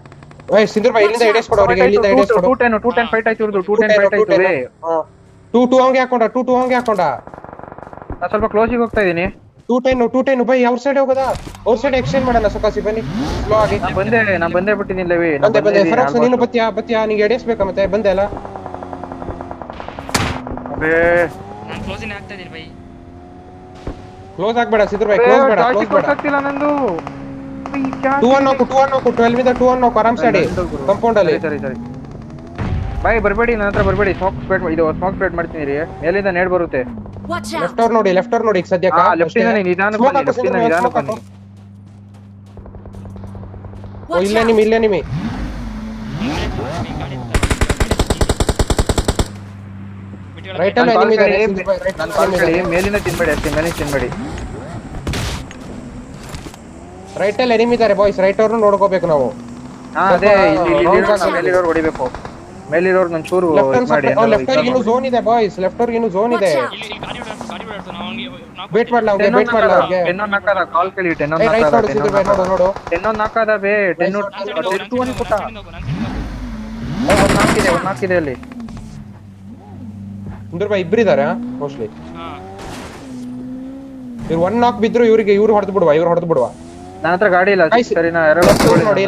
Speaker 1: ಓಯ್ ಸಿಂಧೂರ್ ಬಾಯ್ ಇಲ್ಲಿಂದ ಎಡೆಸ್ಕೊಡು ಅವ್ರಿಗೆ, ಇಲ್ಲಿಂದ ಎಡೆಸ್ಕೊಡು.
Speaker 2: 210 ಫೈಟ್ ಆಯ್ತು ಇವ್ರದ್ದು. 210 ಫೈಟ್ ಆಯ್ತು ಬೇ.
Speaker 1: 2 ಹಂಗೆ ಹಾಕೊಂಡ.
Speaker 2: ನಾನು ಸ್ವಲ್ಪ ಕ್ಲೋಸಿಗೆ ಹೋಗ್ತಾ ಇದೀನಿ.
Speaker 1: 210 ಬೈ ಅವ್ರ ಸೈಡ್ ಹೋಗೋದಾ? ಅವ್ರ ಸೈಡ್ ಎಕ್ಸ್ಚೇಂಜ್ ಮಾಡೋಣ ಸಕಾಸಿ ಬನ್ನಿ. ಸ್ಲೋ ಆಗಿ
Speaker 2: ನಾನು ಬಂದೇ ಬಿಟ್ಟಿದ್ದೀನಿ ಲೇವಿ.
Speaker 1: ಬಂದೆ ಫರಾಕ್ಸ್ ನೀನು ಬತ್ತೀಯಾ ನಿಂಗೆ ಎಡೆಸ್ಬೇಕಾ ಮತ್ತೆ ಬಂದೆ ಅಲ್ಲ?
Speaker 2: ಅಬೇ
Speaker 3: ನಾನು ಕ್ಲೋಸಿಂಗ್ ಆಗ್ತಾ ಇದೀನಿ ಬೈ.
Speaker 1: ಕ್ಲೋಸ್ ಆಗ್ಬೇಡ ಸಿಂಧೂರ್ ಬಾಯ್, ಕ್ಲೋಸ್ ಬೇಡ.
Speaker 2: ಆಗ್ತಿಲ್ಲ ನಂದು.
Speaker 1: 12 ಮಿದ 2 ಅನ್ನೋ ಆರಾಮ್ ಸೈಡ್ ಕಂಪೌಂಡ್ ಅಲ್ಲಿ.
Speaker 2: ಸರಿ ಬಾಯ್ ಬರಬೇಡಿ, ನನ್ನ ಹತ್ರ ಬರಬೇಡಿ. ಸ್ಮೋಕ್ ಸ್ಪ್ರೆಡ್ ಮಾಡ್ತೀನಿ ರೀ. ಮೇಲಿಂದ ನೇಡ್ ಬರುತ್ತೆ.
Speaker 4: Watch out.
Speaker 1: ಲೆಫ್ಟ್ ಅವ್ರ ನೋಡಿ ಈಗ ಸದ್ಯಕ್ಕೆ.
Speaker 2: ಲೆಫ್ಟ್ ಇಂದ ನಿಧಾನ ಬನ್ನಿ.
Speaker 4: Watch
Speaker 1: ಇಲ್ಲೇ
Speaker 4: out.
Speaker 1: ನಿಮಿ ರೈಟ್ ಅಲ್ಲಿ ಎನಿಮಿ ಇದ್ದಾರೆ ಸಿಂಧೂರ್ ಬಾಯ್. ರೈಟ್ ಅಲ್ಲಿ
Speaker 2: ಮೇಲಿಂದ ತಿನ್ಬೇಡಿ ಅಷ್ಟೇ, ಮೇಲಿಂದ ತಿನ್ಬೇಡಿ.
Speaker 1: ರೈಟ್ ಅಲ್ಲಿ ಎನಿಮಿ ಇದ್ದಾರೆ ಬಾಯ್ಸ್. ರೈಟ್ ಅವ್ರನ್ನ ನೋಡ್ಕೋಬೇಕು ನಾವು.
Speaker 2: ಅದೇ ಮೇಲಿರೋರು ಹೊಡಿಬೇಕು. ಮೇಲಿರೋರು ನಾನು ಚೂರು ಮಾಡಿ.
Speaker 1: ಲೆಫ್ಟ್ ಅವ್ರಿಗೆ ಇನ್ನೂ ಝೋನ್ ಇದೆ ಬಾಯ್ಸ್, ಲೆಫ್ಟ್ ಅವ್ರಿಗೆ ಇನ್ನೂ ಝೋನ್ ಇದೆ.
Speaker 4: Watch out.
Speaker 3: ಇಲ್ಲಿ ಗಾಡಿ ಓಡಾಡ್ತು ನಾವು
Speaker 1: ವೇಟ್ ಮಾಡ್ಲಾ ಅವ್ರಿಗೆ.
Speaker 2: ಟೆನ್ನೊಂದು ನಾಕದ ಕಾಲ್ ಕೇಳಿ.
Speaker 1: ರೈಟ್ ನೋಡು ಸಿಂಧೂರ್ ಬಾಯ್, ನೋಡು.
Speaker 2: ಟೆನ್ನೊಂದು ನಾಕದ ಬೇ. ಕೊಟ್ಟ ಒಂದು ನಾಕಿದೆ ಅಲ್ಲಿ.
Speaker 1: ಸಿಂಧೂರ್ ಬಾಯ್ ಇಬ್ಬರಿದ್ದಾರೆ ಮೋಸ್ಟ್ಲಿ. ಇವ್ರು 1 ನಾಕ್ ಬಿದ್ರು ಇವ್ರು ಹೊಡೆದು ಬಿಡುವ.
Speaker 2: ನನ್ನ ಹತ್ರ ಗಾಡಿ ಇಲ್ಲ. ಸರಿನಾ?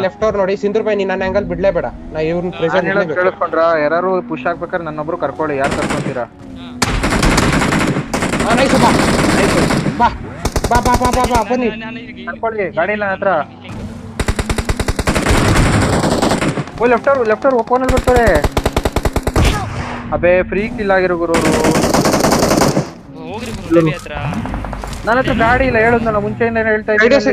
Speaker 1: ಲೆಫ್ಟ್ ಅವ್ರು ನೋಡಿ ಸಿಂಧೂರ್ ಬಾಯ್, ನೀನ್ ನನ್ನ ಆಂಗಲ್ ಬಿಡ್ಲೇಬೇಡ. ನಾ ಇವ್ರನ್ನ ಪ್ರೆಸೆಂಟ್
Speaker 2: ಕೇಳಿಸ್ಕೊಂಡ್ರ ಯಾರು ಪುಷ್ ಆಗ್ಬೇಕಾದ್ರೆ ನನ್ನೊಬ್ರು ಕರ್ಕೊಳ್ಳಿ. ಯಾರು ಕರ್ಕೊಂತೀರಾ?
Speaker 1: ಬಾ ಬನ್ನಿ.
Speaker 2: ಕರ್ಕೊಳ್ಳಿ, ಗಾಡಿ ಇಲ್ಲ ನನ್ನ ಹತ್ರ. ಲೆಫ್ಟ್ ಅವ್ರು ಓಪನ್ ಅಲ್ಲಿ ಬರ್ತಾರೆ. ಅಬೇ ಫ್ರೀ ಕಿಲ್ ಆಗಿರೋ ಗುರು.
Speaker 3: ಹೋಗ್ರಿ ಗುರು ಹತ್ರ.
Speaker 2: ನನ್ನ ಹತ್ರ ಗಾಡಿ ಇಲ್ಲ, ಹೇಳುದ್ನಲ್ಲ ಮುಂಚೆಯಿಂದ ಹೇಳ್ತಾ
Speaker 1: ADS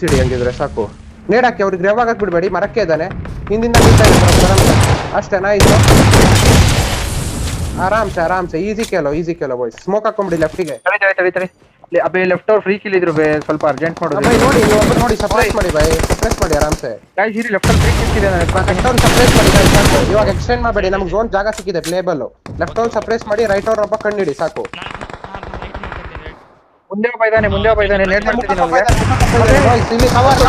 Speaker 1: ಇಡಿ ಹಂಗಿದ್ರೆ ಸಾಕು. ನೇಡಾಕಿ ಅವ್ರಿಗೆ ರೆವ್ ಆಗಕ್ ಬಿಡ್ಬೇಡಿ. ಮರಕ್ಕೆ ಇದ್ದಾನೆ, ಹಿಂದಿಂದ ಅಷ್ಟೇ. ನೈಸ್, ಆರಾಮ್ಸೆ ಈಸಿ ಕೇಳೋ ಬಾಯ್ಸ್. ಸ್ಮೋಕ್ ಹಾಕೊಂಬಿಡಿ ಲೆಫ್ಟಿಗೆ.
Speaker 2: ತಡಿ. ಅಬೇ ಲೆಫ್ಟ್ ಅವ್ರು ಫ್ರೀ ಕಿಲ್ ಇದ್ರು ಬೇ, ಸ್ವಲ್ಪ ಅರ್ಜೆಂಟ್ ಮಾಡೋದು.
Speaker 1: ನೋಡಿ ಸಪ್ರೇಸ್ ಮಾಡಿ ಆರಾಮ್ಸೆ.
Speaker 2: ಗಾಯ್ಸ್ ಇರಿ, ಲೆಫ್ಟ್ ಅಲ್ಲಿ ಫ್ರೀ ಕಿಲ್ ಇದೆ.
Speaker 1: ಸಪ್ರೇಸ್ ಮಾಡಿ ಇವಾಗ ಎಕ್ಸ್ಟೆಂಡ್ ಮಾಡಬೇಡಿ, ನಮ್ಗೆ ಝೋನ್ ಜಾಗ ಸಿಕ್ಕಿದೆ ಪ್ಲೇಬಲ್. ಲೆಫ್ಟ್ ಅವ್ರು ಸಪ್ರೇಸ್ ಮಾಡಿ, ರೈಟ್ ಅವ್ರ ಒಬ್ಬ ಕಣ್ಣಿಡಿ ಸಾಕು.
Speaker 2: ಮುಂದೆ ಒಬ್ಬ ಇದ್ದಾನೆ. ನೇಟ್ ಮಾಡ್ತಿದ್ದೀನಿ ಅವ್ನಿಗೆ.
Speaker 1: ಇಲ್ಲಿ ಕವರ್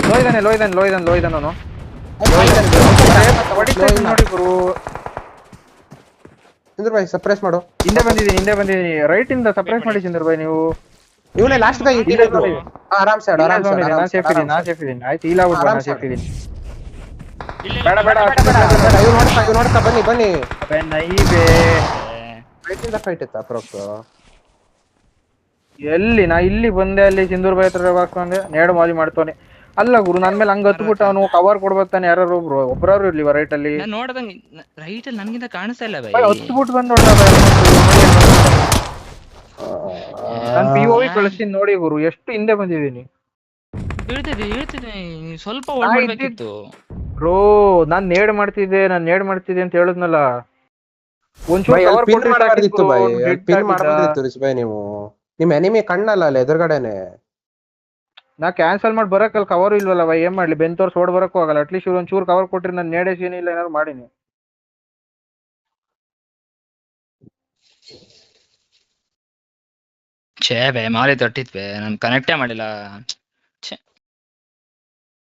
Speaker 2: ಲೋ ಇದ್ದಾನೆ ಅವನು. ಹೊಡಿತಾ ಇದ್ದೀನಿ ನೋಡಿ ಗುರು.
Speaker 1: ಸಿಂಧೂರ್ ಬಾಯ್ ಸಪ್ರೇಸ್ ಮಾಡು.
Speaker 2: ಹಿಂದೆ ಬಂದಿದ್ದೀನಿ. ರೈಟ್ ಇಂದ ಸಪ್ರೇಸ್ ಮಾಡಿ ಸಿಂಧೂರ್ ಬಾಯ್ ನೀವು.
Speaker 1: ಇವನೇ ಲಾಸ್ಟ್ ಗೈ ಆರಾಮ್ಸೆ ಆಡು.
Speaker 2: ನಾನು ಸೇಫ್ ಇದ್ದೀನಿ. ಆಯ್ತು, ಇಲ್ಲ ಆಗ್ಬಿಟ್ಟು ನಾನು ಸೇಫ್ ಇದ್ದೀನಿ. ಬೇಡ
Speaker 1: ಇವ್ ನೋಡ್ತಾ ಬನ್ನಿ.
Speaker 2: ಅಬೇ ನೈಬೇ
Speaker 1: ರೈಟ್ ಇಂದ ಫೈಟ್ ಇತ್ತ ಅಪ್ರೋಕ್ಸ್.
Speaker 2: ಎಲ್ಲಿ ನಾ ಇಲ್ಲಿ ಬಂದೆ, ಅಲ್ಲಿ ಸಿಂಧೂರ್ ಬಾಯ್ ಹತ್ರ ಹಾಕೊಂಡೆ ನೇಡು ಮಾಲಿ ಮಾಡ್ತಾನೆ. ಅಲ್ಲ ಗುರು, ನನ್ ಮೇಲೆ ಹಂಗ ಹತ್ಬಿಟ್ಟು ಅವನು ಕವರ್ ಕೊಡ್ಬೇಕಾನೆ. ಯಾರು ಒಬ್ರಾರು ಇರ್ಲಿ ರೈಟ್ ಅಲ್ಲಿ.
Speaker 3: ನಾನು ನೋಡ್ದಂಗೆ ರೈಟ್ ಅಲ್ಲಿ ನನಗಿಂತ ಕಾಣಿಸ್ತಾ ಇಲ್ಲ ಬೈ.
Speaker 2: ಹತ್ಬಿಟ್ಟು ಬಂದ್ ನಾನು POV ಕಳಿಸ್ತೀನಿ ನೋಡಿ ಗುರು, ಎಷ್ಟು ಹಿಂದೆ ಬಂದಿದ್ದೀನಿ.
Speaker 3: ಹೇಳ್ತಿದ್ದೆ ಸ್ವಲ್ಪ ಓಡ್ಬೇಕಿತ್ತು
Speaker 2: ಬ್ರೋ. ನಾನ್ ನೇಡ್ ಮಾಡ್ತಿದ್ದೆ ಅಂತ ಹೇಳಿದ್ನಲ್ಲ. ಒಂಚೂರು
Speaker 1: ಪಿನ್ ಮಾಡಬಾರ್ದಿತ್ತು ರಿಸ್ಬಾಯ್. ನೀವು ನಿಮ್ ಎನಿಮಿ ಕಣ್ಣಲ್ಲ ಅಲ್ಲ ಎದುರುಗಡೆನೆ.
Speaker 2: ನಾ ಕ್ಯಾನ್ಸಲ್ ಮಾಡಿ ಬರಕಲ್ ಕವರ್ ಇಲ್ವಲ್ಲ ಬೈ, ಏನ್ ಮಾಡ್ಲಿ? ಬೆನ್ ತೋರ್ಸ್ ಓಡ್ ಬರಕ್ಕೂ ಆಗಲ್ಲ. ಅಟ್ಲೀಸ್ಟ್ ಇವ್ರು ಒಂಚೂರು ಕವರ್ ಕೊಟ್ರಿ ನಾನು ನೇಡೇಸ್ ಏನಿಲ್ಲ ಏನಾದ್ರು ಮಾಡೀನಿ.
Speaker 3: ಛೇ ಬೇ ಮಾಲಿ ತೊಟ್ಟಿತ್ ಬೇ ನಾನು ಕನೆಕ್ಟೇ ಮಾಡಿಲ್ಲ ಛೇ